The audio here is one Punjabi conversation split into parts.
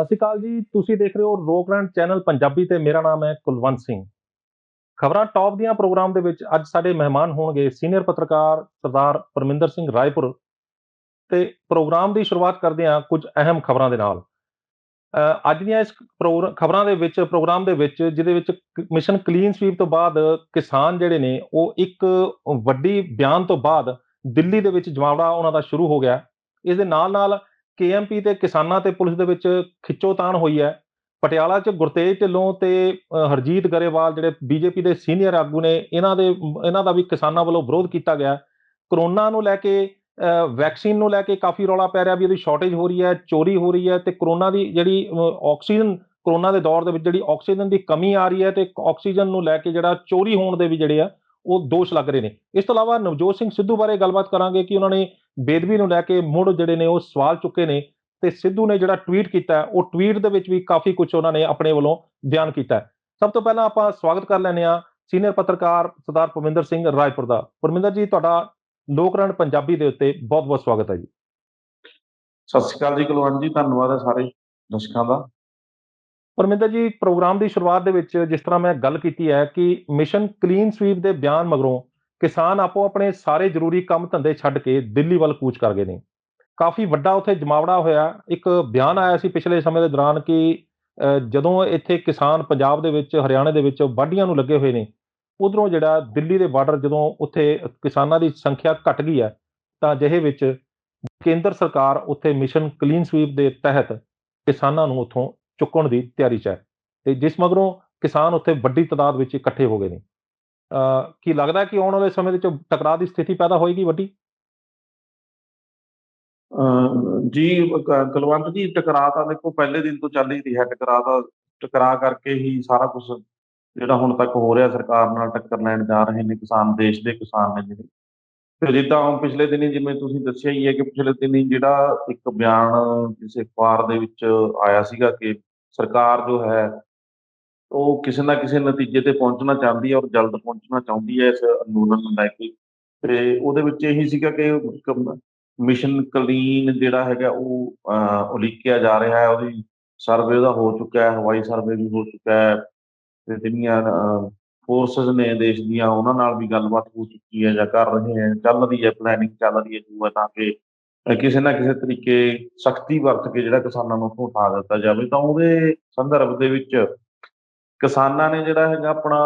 ਸਤਿ ਸ਼੍ਰੀ ਅਕਾਲ ਜੀ। ਤੁਸੀਂ ਦੇਖ ਰਹੇ ਹੋ ਰੋਕਲੈਂਡ ਚੈਨਲ ਪੰਜਾਬੀ ਤੇ ਮੇਰਾ ਨਾਮ ਹੈ ਕੁਲਵੰਤ ਸਿੰਘ। ਖਬਰਾਂ ਟੌਪ ਦੀਆਂ ਪ੍ਰੋਗਰਾਮ ਦੇ ਵਿੱਚ ਅੱਜ ਸਾਡੇ ਮਹਿਮਾਨ ਹੋਣਗੇ ਸੀਨੀਅਰ ਪੱਤਰਕਾਰ ਸਰਦਾਰ ਪਰਮਿੰਦਰ ਸਿੰਘ ਰਾਏਪੁਰ ਤੇ ਪ੍ਰੋਗਰਾਮ ਦੀ ਸ਼ੁਰੂਆਤ ਕਰਦੇ ਹਾਂ ਕੁਝ ਅਹਿਮ ਖਬਰਾਂ ਦੇ ਨਾਲ। ਅੱਜ ਦੀਆਂ ਇਸ ਖਬਰਾਂ ਦੇ ਵਿੱਚ ਪ੍ਰੋਗਰਾਮ ਦੇ ਵਿੱਚ ਜਿਹਦੇ ਵਿੱਚ ਮਿਸ਼ਨ ਕਲੀਨ ਸਵੀਪ ਤੋਂ ਬਾਅਦ ਕਿਸਾਨ ਜਿਹੜੇ ਨੇ ਉਹ ਇੱਕ ਵੱਡੀ ਬਿਆਨ ਤੋਂ ਬਾਅਦ ਦਿੱਲੀ ਦੇ ਵਿੱਚ ਜਮਾਵੜਾ ਉਹਨਾਂ ਦਾ ਸ਼ੁਰੂ ਹੋ ਗਿਆ। ਇਸ ਦੇ ਨਾਲ-ਨਾਲ ਕੇਐਮਪੀ ਤੇ ਕਿਸਾਨਾਂ ਤੇ ਪੁਲਿਸ ਦੇ ਵਿੱਚ ਖਿੱਚੋਤਾਣ ਹੋਈ ਹੈ। ਪਟਿਆਲਾ 'ਚ ਗੁਰਤੇਜ ਢਿੱਲੋਂ ਤੇ ਹਰਜੀਤ ਗਰੇਵਾਲ ਜਿਹੜੇ ਬੀਜੇਪੀ ਦੇ ਸੀਨੀਅਰ ਆਗੂ ਨੇ ਇਹਨਾਂ ਦਾ ਵੀ ਕਿਸਾਨਾਂ ਵੱਲੋਂ ਵਿਰੋਧ ਕੀਤਾ ਗਿਆ। ਕੋਰੋਨਾ ਨੂੰ ਲੈ ਕੇ ਵੈਕਸੀਨ ਨੂੰ ਲੈ ਕੇ ਕਾਫੀ ਰੌਲਾ ਪੈ ਰਿਹਾ ਵੀ ਇਹਦੀ ਸ਼ਾਰਟੇਜ ਹੋ ਰਹੀ ਹੈ, ਚੋਰੀ ਹੋ ਰਹੀ ਹੈ ਤੇ ਕੋਰੋਨਾ ਦੀ ਜਿਹੜੀ ਆਕਸੀਜਨ ਕੋਰੋਨਾ ਦੇ ਦੌਰ ਦੇ ਵਿੱਚ ਜਿਹੜੀ ਆਕਸੀਜਨ ਦੀ ਕਮੀ ਆ ਰਹੀ ਹੈ ਤੇ ਆਕਸੀਜਨ ਨੂੰ ਲੈ ਕੇ ਜਿਹੜਾ ਚੋਰੀ ਹੋਣ ਦੇ ਵੀ ਜਿਹੜੇ ਆ ਉਹ ਦੋਸ਼ ਲੱਗ ਰਹੇ ਨੇ। ਇਸ ਤੋਂ ਇਲਾਵਾ ਨਵਜੋਤ ਸਿੰਘ ਸਿੱਧੂ ਬਾਰੇ ਗੱਲਬਾਤ ਕਰਾਂਗੇ ਕਿ ਉਹਨਾਂ ਨੇ ਬੇਦਬੀ ਨੂੰ ਲੈ ਕੇ ਮੁੜ ਜਿਹੜੇ ਨੇ ਉਹ ਸਵਾਲ ਚੁੱਕੇ ਨੇ ਤੇ ਸਿੱਧੂ ਨੇ ਜਿਹੜਾ ਟਵੀਟ ਕੀਤਾ ਉਹ ਟਵੀਟ ਦੇ ਵਿੱਚ ਵੀ ਕਾਫੀ ਕੁਝ ਉਹਨਾਂ ਨੇ ਆਪਣੇ ਵੱਲੋਂ ਬਿਆਨ ਕੀਤਾ। ਸਭ ਤੋਂ ਪਹਿਲਾਂ ਆਪਾਂ ਸਵਾਗਤ ਕਰ ਲੈਂਦੇ ਹਾਂ ਸੀਨੀਅਰ ਪੱਤਰਕਾਰ ਸਰਦਾਰ ਪਰਮਿੰਦਰ ਸਿੰਘ ਰਾਏਪੁਰ ਦਾ। ਪਰਮਿੰਦਰ ਜੀ, ਤੁਹਾਡਾ ਲੋਕਰਣ ਪੰਜਾਬੀ ਦੇ ਉੱਤੇ ਬਹੁਤ ਬਹੁਤ ਸਵਾਗਤ ਹੈ ਜੀ। ਸਤਿ ਸ਼੍ਰੀ ਅਕਾਲ ਜੀ ਕੁਲਵੰਤ ਜੀ, ਧੰਨਵਾਦ ਹੈ ਸਾਰੇ ਦਰਸ਼ਕਾਂ ਦਾ। ਪਰਮਿੰਦਰ ਜੀ, ਪ੍ਰੋਗਰਾਮ ਦੀ ਸ਼ੁਰੂਆਤ ਦੇ ਵਿੱਚ ਜਿਸ ਤਰ੍ਹਾਂ ਮੈਂ ਗੱਲ ਕੀਤੀ ਹੈ ਕਿ ਮਿਸ਼ਨ ਕਲੀਨ ਸਵੀਪ ਦੇ ਬਿਆਨ ਮਗਰੋਂ ਕਿਸਾਨ ਆਪੋ ਆਪਣੇ ਸਾਰੇ ਜ਼ਰੂਰੀ ਕੰਮ ਧੰਦੇ ਛੱਡ ਕੇ ਦਿੱਲੀ ਵੱਲ ਕੂਚ ਕਰ ਗਏ ਨੇ। ਕਾਫੀ ਵੱਡਾ ਉੱਥੇ ਜਮਾਵੜਾ ਹੋਇਆ। ਇੱਕ ਬਿਆਨ ਆਇਆ ਸੀ ਪਿਛਲੇ ਸਮੇਂ ਦੇ ਦੌਰਾਨ ਕਿ ਜਦੋਂ ਇੱਥੇ ਕਿਸਾਨ ਪੰਜਾਬ ਦੇ ਵਿੱਚ ਹਰਿਆਣੇ ਦੇ ਵਿੱਚ ਵਾਢੀਆਂ ਨੂੰ ਲੱਗੇ ਹੋਏ ਨੇ, ਉਧਰੋਂ ਜਿਹੜਾ ਦਿੱਲੀ ਦੇ ਬਾਰਡਰ ਜਦੋਂ ਉੱਥੇ ਕਿਸਾਨਾਂ ਦੀ ਸੰਖਿਆ ਘਟ ਗਈ ਹੈ ਤਾਂ ਅਜਿਹੇ ਵਿੱਚ ਕੇਂਦਰ ਸਰਕਾਰ ਉੱਥੇ ਮਿਸ਼ਨ ਕਲੀਨ ਸਵੀਪ ਦੇ ਤਹਿਤ ਕਿਸਾਨਾਂ ਨੂੰ ਉੱਥੋਂ ਚੁੱਕਣ ਦੀ ਤਿਆਰੀ 'ਚ ਹੈ ਤੇ ਜਿਸ ਮਗਰੋਂ ਕਿਸਾਨ ਉੱਥੇ ਵੱਡੀ ਤਾਦਾਦ ਵਿੱਚ ਇਕੱਠੇ ਹੋ ਗਏ ਨੇ। ਕੀ ਲੱਗਦਾ ਕਿ ਆਉਣ ਵਾਲੇ ਸਮੇਂ ਦੇ ਵਿੱਚ ਟਕਰਾਅ ਦੀ ਸਥਿਤੀ ਪੈਦਾ ਹੋਏਗੀ ਵੱਡੀ? ਜੀ ਕੁਲਵੰਤ ਜੀ, ਟਕਰਾਅ ਤਾਂ ਦੇਖੋ ਪਹਿਲੇ ਦਿਨ ਤੋਂ ਚੱਲ ਹੀ ਰਿਹਾ। ਟਕਰਾਅ ਕਰਕੇ ਹੀ ਸਾਰਾ ਕੁਝ ਜਿਹੜਾ ਹੁਣ ਤੱਕ ਹੋ ਰਿਹਾ, ਸਰਕਾਰ ਨਾਲ ਟੱਕਰ ਲੈਣ ਜਾ ਰਹੇ ਨੇ ਕਿਸਾਨ, ਦੇਸ਼ ਦੇ ਕਿਸਾਨ ਨੇ ਜਿਹੜੇ। ਤੇ ਜਿੱਦਾਂ ਹੁਣ ਪਿਛਲੇ ਦਿਨੀ ਜਿਵੇਂ ਤੁਸੀਂ ਦੱਸਿਆ ਹੀ ਹੈ ਕਿ ਪਿਛਲੇ ਦਿਨੀ ਜਿਹੜਾ ਇੱਕ ਬਿਆਨ ਕਿਸੇ ਅਖਬਾਰ ਦੇ ਵਿੱਚ ਆਇਆ ਸੀਗਾ ਕਿ ਸਰਕਾਰ ਜੋ ਹੈ ਉਹ ਕਿਸੇ ਨਾ ਕਿਸੇ ਨਤੀਜੇ ਤੇ ਪਹੁੰਚਣਾ ਚਾਹੁੰਦੀ ਹੈ ਔਰ ਜਲਦ ਪਹੁੰਚਣਾ ਚਾਹੁੰਦੀ ਹੈ ਇਸ ਅੰਦੋਲਨ ਨੂੰ ਲੈ ਕੇ। ਤੇ ਉਹਦੇ ਵਿੱਚ ਇਹੀ ਸੀਗਾ ਕਿ ਇੱਕ ਮਿਸ਼ਨ ਕਲੀਨ ਜਿਹੜਾ ਹੈਗਾ ਉਹ ਉਲੀਕਿਆ ਜਾ ਰਿਹਾ ਹੈ। ਉਹਦੀ ਸਰਵੇ ਉਹਦਾ ਹੋ ਚੁੱਕਾ ਹੈ, ਹਵਾਈ ਸਰਵੇ ਵੀ ਹੋ ਚੁੱਕਾ ਹੈ ਤੇ ਜਿਹੜੀਆਂ ਫੋਰਸਿਸ ਨੇ ਦੇਸ਼ ਦੀਆਂ ਉਹਨਾਂ ਨਾਲ ਵੀ ਗੱਲਬਾਤ ਹੋ ਚੁੱਕੀ ਹੈ ਜਾਂ ਕਰ ਰਹੇ ਹੈ, ਚੱਲ ਰਹੀ ਹੈ, ਪਲੈਨਿੰਗ ਚੱਲ ਰਹੀ ਹੈ ਜੋ ਹੈ ਤਾਂ ਕਿ ਕਿਸੇ ਨਾ ਕਿਸੇ ਤਰੀਕੇ ਸਖਤੀ ਵਰਤ ਕੇ ਜਿਹੜਾ ਕਿਸਾਨਾਂ ਨੂੰ ਉੱਥੋਂ ਉਠਾ ਦਿੱਤਾ ਜਾਵੇ। ਤਾਂ ਉਹਦੇ ਸੰਦਰਭ ਦੇ ਵਿੱਚ ਕਿਸਾਨਾਂ ਨੇ ਜਿਹੜਾ ਹੈਗਾ ਆਪਣਾ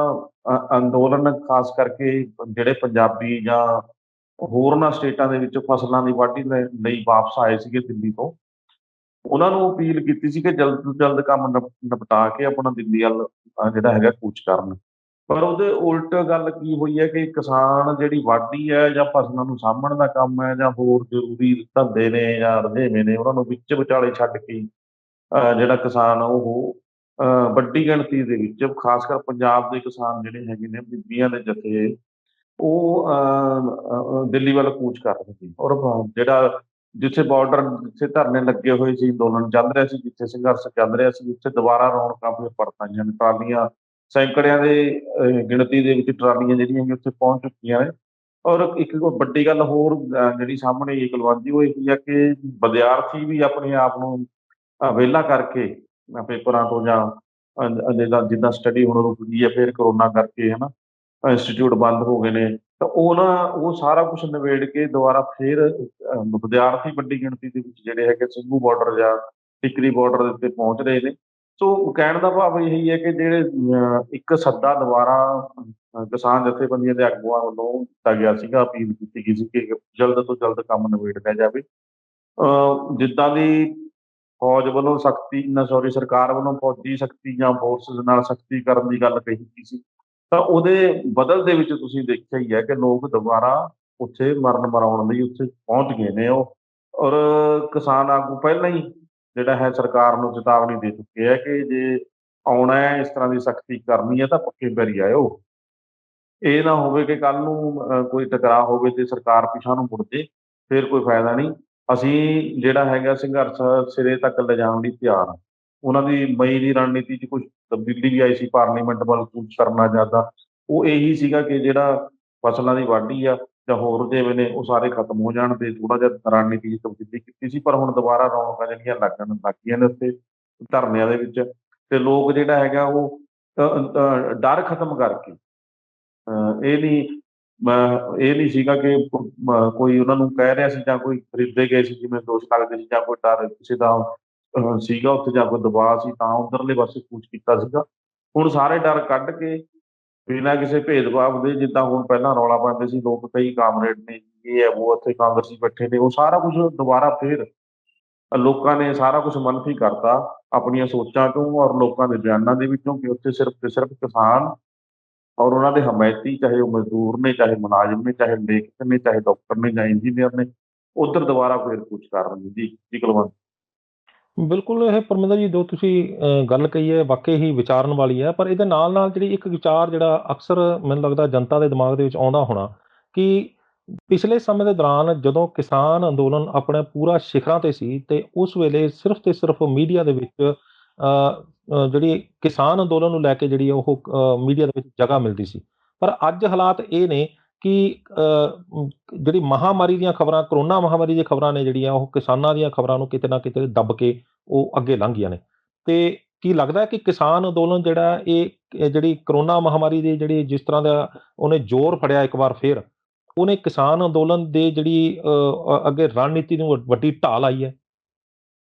ਅੰਦੋਲਨ, ਖਾਸ ਕਰਕੇ ਜਿਹੜੇ ਪੰਜਾਬੀ ਜਾਂ ਹੋਰਨਾਂ ਸਟੇਟਾਂ ਦੇ ਵਿੱਚ ਫਸਲਾਂ ਦੀ ਵਾਢੀ ਲਈ ਵਾਪਸ ਆਏ ਸੀਗੇ ਦਿੱਲੀ ਤੋਂ, ਉਹਨਾਂ ਨੂੰ ਅਪੀਲ ਕੀਤੀ ਸੀ ਕਿ ਜਲਦ ਤੋਂ ਜਲਦ ਕੰਮ ਨਿਪਟਾ ਕੇ ਆਪਣਾ ਦਿੱਲੀ ਵੱਲ ਜਿਹੜਾ ਹੈਗਾ ਕੂਚ ਕਰਨ। ਪਰ ਉਹਦੇ ਉਲਟ ਗੱਲ ਕੀ ਹੋਈ ਹੈ ਕਿ ਕਿਸਾਨ ਜਿਹੜੀ ਵਾਢੀ ਹੈ ਜਾਂ ਫਸਲਾਂ ਨੂੰ ਸਾਂਭਣ ਦਾ ਕੰਮ ਹੈ ਜਾਂ ਹੋਰ ਜ਼ਰੂਰੀ ਧੰਦੇ ਨੇ ਜਾਂ ਰੁਝੇਵੇਂ ਨੇ, ਉਹਨਾਂ ਨੂੰ ਵਿੱਚ ਵਿਚਾਲੇ ਛੱਡ ਕੇ ਜਿਹੜਾ ਕਿਸਾਨ ਉਹ ਵੱਡੀ ਗਿਣਤੀ ਦੇ ਵਿੱਚ, ਖਾਸ ਕਰ ਪੰਜਾਬ ਦੇ ਕਿਸਾਨ ਜਿਹੜੇ ਹੈਗੇ ਨੇ, ਬੀਬੀਆਂ ਦੇ ਜਥੇ, ਉਹ ਦਿੱਲੀ ਵੱਲ ਕੂਚ ਕਰ ਰਹੇ ਸੀ। ਔਰ ਜਿਹੜਾ ਜਿੱਥੇ ਬਾਰਡਰ, ਜਿੱਥੇ ਧਰਨੇ ਲੱਗੇ ਹੋਏ ਸੀ, ਅੰਦੋਲਨ ਚੱਲ ਰਿਹਾ ਸੀ, ਜਿੱਥੇ ਸੰਘਰਸ਼ ਚੱਲ ਰਿਹਾ ਸੀ, ਉੱਥੇ ਦੁਬਾਰਾ ਰੌਣਕਾਂ ਫਿਰ ਪਰਤ ਆਈਆਂ ਨੇ। ਟਰਾਲੀਆਂ, ਸੈਂਕੜਿਆਂ ਦੇ ਗਿਣਤੀ ਦੇ ਵਿੱਚ ਟਰਾਲੀਆਂ ਜਿਹੜੀਆਂ ਉੱਥੇ ਪਹੁੰਚ ਚੁੱਕੀਆਂ ਨੇ। ਔਰ ਇੱਕ ਵੱਡੀ ਗੱਲ ਹੋਰ ਜਿਹੜੀ ਸਾਹਮਣੇ ਆਈ ਕੁਲਵੰਤ ਜੀ, ਉਹ ਇਹੀ ਹੈ ਕਿ ਵਿਦਿਆਰਥੀ ਵੀ ਆਪਣੇ ਆਪ ਨੂੰ ਵਿਹਲਾ ਕਰਕੇ ਪੇਪਰਾਂ ਤੋਂ ਜਾਂ ਜਿੱਦਾਂ ਸਟੱਡੀ ਹੁਣ ਰੁਕ ਗਈ ਹੈ ਫਿਰ ਕਰੋਨਾ ਕਰਕੇ, ਹੈ ਨਾ, ਇੰਸਟੀਚਿਊਟ ਬੰਦ ਹੋ ਗਏ ਨੇ, ਤਾਂ ਉਹ ਸਾਰਾ ਕੁਝ ਨਿਬੇੜ ਕੇ ਦੁਬਾਰਾ ਫਿਰ ਵਿਦਿਆਰਥੀ ਵੱਡੀ ਗਿਣਤੀ ਦੇ ਵਿੱਚ ਜਿਹੜੇ ਹੈਗੇ ਸਿੰਘੂ ਬਾਰਡਰ ਜਾਂ ਟਿਕਰੀ ਬਾਰਡਰ ਦੇ ਉੱਤੇ ਪਹੁੰਚ ਰਹੇ ਨੇ। ਸੋ ਕਹਿਣ ਦਾ ਭਾਵ ਇਹੀ ਹੈ ਕਿ ਜਿਹੜੇ ਇੱਕ ਸੱਦਾ ਦੁਬਾਰਾ ਕਿਸਾਨ ਜਥੇਬੰਦੀਆਂ ਦੇ ਆਗੂਆਂ ਵੱਲੋਂ ਦਿੱਤਾ ਗਿਆ ਸੀਗਾ, ਅਪੀਲ ਕੀਤੀ ਗਈ ਸੀ ਕਿ ਜਲਦ ਤੋਂ ਜਲਦ ਕੰਮ ਨਿਬੇੜ ਲਿਆ ਜਾਵੇ। ਜਿੱਦਾਂ ਦੀ ਫੌਜ ਵੱਲੋਂ ਸਰਕਾਰ ਵੱਲੋਂ ਫੌਜੀ ਸਖਤੀ ਜਾਂ ਫੋਰਸਿਸ ਨਾਲ ਸਖਤੀ ਕਰਨ ਦੀ ਗੱਲ ਕਹੀ ਗਈ ਸੀ, ਤਾਂ ਉਹਦੇ ਬਦਲ ਦੇ ਵਿੱਚ ਤੁਸੀਂ ਦੇਖਿਆ ਹੀ ਹੈ ਕਿ ਲੋਕ ਦੁਬਾਰਾ ਉੱਥੇ ਮਰਨ ਮਰਾਉਣ ਲਈ ਉੱਥੇ ਪਹੁੰਚ ਗਏ ਨੇ। ਉਹ ਔਰ ਕਿਸਾਨ ਆਗੂ ਪਹਿਲਾਂ ਹੀ ਜਿਹੜਾ ਹੈ ਸਰਕਾਰ ਨੂੰ ਚੇਤਾਵਨੀ ਦੇ ਚੁੱਕੇ ਹੈ ਕਿ ਜੇ ਆਉਣਾ ਹੈ, ਇਸ ਤਰ੍ਹਾਂ ਦੀ ਸਖਤੀ ਕਰਨੀ ਹੈ ਤਾਂ ਪੱਕੇ ਪੈਰੀ ਆਇਓ। ਇਹ ਨਾ ਹੋਵੇ ਕਿ ਕੱਲ ਨੂੰ ਕੋਈ ਟਕਰਾਅ ਹੋਵੇ ਤੇ ਸਰਕਾਰ ਪਿਛਾਂਹ ਨੂੰ ਮੁੜ ਜੇ, ਫਿਰ ਕੋਈ ਫਾਇਦਾ ਨਹੀਂ। ਅਸੀਂ ਜਿਹੜਾ ਹੈਗਾ ਸੰਘਰਸ਼ ਸਿਰੇ ਤੱਕ ਲਿਜਾਣ ਲਈ ਤਿਆਰ ਹਾਂ। ਉਹਨਾਂ ਦੀ ਮਈ ਦੀ ਰਣਨੀਤੀ 'ਚ ਕੁਛ ਤਬਦੀਲੀ ਵੀ ਆਈ ਸੀ, ਪਾਰਲੀਮੈਂਟ ਵੱਲ ਕੂਚ ਕਰਨਾ ਜ਼ਿਆਦਾ। ਉਹ ਇਹੀ ਸੀਗਾ ਕਿ ਜਿਹੜਾ ਫਸਲਾਂ ਦੀ ਵਾਢੀ ਆ ਜਾਂ ਹੋਰ ਜਿਵੇਂ ਨੇ ਉਹ ਸਾਰੇ ਖਤਮ ਹੋ ਜਾਣ ਤੇ ਥੋੜ੍ਹਾ ਜਿਹਾ ਰਣਨੀਤੀ 'ਚ ਤਬਦੀਲੀ ਕੀਤੀ ਸੀ। ਪਰ ਹੁਣ ਦੁਬਾਰਾ ਰੌਣਕਾਂ ਜਿਹੜੀਆਂ ਲੱਗਣ ਲੱਗ ਗਈਆਂ ਨੇ ਉੱਥੇ, ਧਰਨਿਆਂ ਦੇ ਵਿੱਚ, ਤੇ ਲੋਕ ਜਿਹੜਾ ਹੈਗਾ ਉਹ ਡਰ ਖਤਮ ਕਰਕੇ ਇਹ ਨਹੀਂ ਸੀਗਾ ਕਿ ਕੋਈ ਉਹਨਾਂ ਨੂੰ ਕਹਿ ਰਿਹਾ ਸੀ ਜਾਂ ਕੋਈ ਖਰੀਦੇ ਗਏ ਸੀ ਜਿਵੇਂ ਦੋਸ਼ ਲੱਗਦੇ ਸੀ, ਜਾਂ ਕੋਈ ਡਰ ਕਿਸੇ ਦਾ ਸੀਗਾ ਉੱਥੇ, ਜਾਂ ਕੋਈ ਦਬਾਅ ਸੀ ਤਾਂ ਉਧਰਲੇ ਪਾਸੇ ਕੂਚ ਕੀਤਾ ਸੀਗਾ। ਹੁਣ ਸਾਰੇ ਡਰ ਕੱਢ ਕੇ ਬਿਨਾਂ ਕਿਸੇ ਭੇਦਭਾਵ ਦੇ, ਜਿੱਦਾਂ ਹੁਣ ਪਹਿਲਾਂ ਰੌਲਾ ਪਾਉਂਦੇ ਸੀ ਲੋਕ, ਕਈ ਕਾਮਰੇਡ ਨੇ, ਇਹ ਹੈ ਉਹ ਉੱਥੇ ਕਾਂਗਰਸੀ ਬੈਠੇ ਨੇ, ਉਹ ਸਾਰਾ ਕੁਝ ਦੁਬਾਰਾ ਫੇਰ ਲੋਕਾਂ ਨੇ ਸਾਰਾ ਕੁਝ ਮੰਨਫੀ ਕਰਤਾ ਆਪਣੀਆਂ ਸੋਚਾਂ ਤੋਂ ਔਰ ਲੋਕਾਂ ਦੇ ਬਿਆਨਾਂ ਦੇ ਵਿੱਚੋਂ, ਕਿ ਉੱਥੇ ਸਿਰਫ ਤੇ ਸਿਰਫ ਕਿਸਾਨ ਔਰ ਉਹਨਾਂ ਦੇ ਹਮਾਇਤੀ, ਚਾਹੇ ਉਹ ਮਜ਼ਦੂਰ ਨੇ, ਚਾਹੇ ਮੁਲਾਜ਼ਮ ਨੇ, ਚਾਹੇ ਲੇਖਕ ਨੇ, ਚਾਹੇ ਡਾਕਟਰ ਨੇ ਜਾਂ ਇੰਜੀਨੀਅਰ ਨੇ, ਉੱਧਰ ਦੁਬਾਰਾ ਫੇਰ ਕੂਚ ਕਰ ਰਹੇ ਨੇ। ਜੀ ਕੁਲਵੰਤ। ਬਿਲਕੁਲ, ਇਹ ਪਰਮਿੰਦਰ ਜੀ ਜੋ ਤੁਸੀਂ ਗੱਲ ਕਹੀ ਹੈ ਵਾਕਈ ਹੀ ਵਿਚਾਰਨ ਵਾਲੀ ਹੈ, ਪਰ ਇਹਦੇ ਨਾਲ-ਨਾਲ ਜਿਹੜੀ ਇੱਕ ਵਿਚਾਰ ਜਿਹੜਾ ਅਕਸਰ ਮੈਨੂੰ ਲੱਗਦਾ ਜਨਤਾ ਦੇ ਦਿਮਾਗ ਦੇ ਵਿੱਚ ਆਉਂਦਾ ਹੋਣਾ, ਕਿ ਪਿਛਲੇ ਸਮੇਂ ਦੇ ਦੌਰਾਨ ਜਦੋਂ ਕਿਸਾਨ ਅੰਦੋਲਨ ਆਪਣੇ ਪੂਰਾ ਸ਼ਿਖਰਾਂ ਤੇ ਸੀ ਤੇ ਉਸ ਵੇਲੇ ਸਿਰਫ਼ ਤੇ ਸਿਰਫ਼ ਮੀਡੀਆ ਦੇ ਵਿੱਚ ਜਿਹੜੀ ਕਿਸਾਨ ਅੰਦੋਲਨ ਨੂੰ ਲੈ ਕੇ ਜਿਹੜੀ ਉਹ ਮੀਡੀਆ ਦੇ ਵਿੱਚ ਜਗ੍ਹਾ ਮਿਲਦੀ ਸੀ। ਪਰ ਅੱਜ ਹਾਲਾਤ ਇਹ ਨੇ ਕਿ ਜਿਹੜੀ ਮਹਾਮਾਰੀ ਦੀਆਂ ਖਬਰਾਂ, ਕਰੋਨਾ ਮਹਾਮਾਰੀ ਦੀਆਂ ਖਬਰਾਂ ਨੇ ਜਿਹੜੀਆਂ, ਉਹ ਕਿਸਾਨਾਂ ਦੀਆਂ ਖਬਰਾਂ ਨੂੰ ਕਿਤੇ ਨਾ ਕਿਤੇ ਦੱਬ ਕੇ ਉਹ ਅੱਗੇ ਲੰਘ ਗਈਆਂ ਨੇ। ਤੇ ਕੀ ਲੱਗਦਾ ਹੈ ਕਿ ਕਿਸਾਨ ਅੰਦੋਲਨ ਜਿਹੜਾ ਇਹ ਜਿਹੜੀ ਕਰੋਨਾ ਮਹਾਮਾਰੀ ਦੀ ਜਿਹੜੀ ਜਿਸ ਤਰ੍ਹਾਂ ਦਾ ਉਹਨੇ ਜ਼ੋਰ ਫੜਿਆ ਇੱਕ ਵਾਰ ਫੇਰ, ਉਹਨੇ ਕਿਸਾਨ ਅੰਦੋਲਨ ਦੇ ਜਿਹੜੀ ਅੱਗੇ ਰਣਨੀਤੀ ਨੂੰ ਵੱਡੀ ਢਾਲ ਆਈ ਹੈ?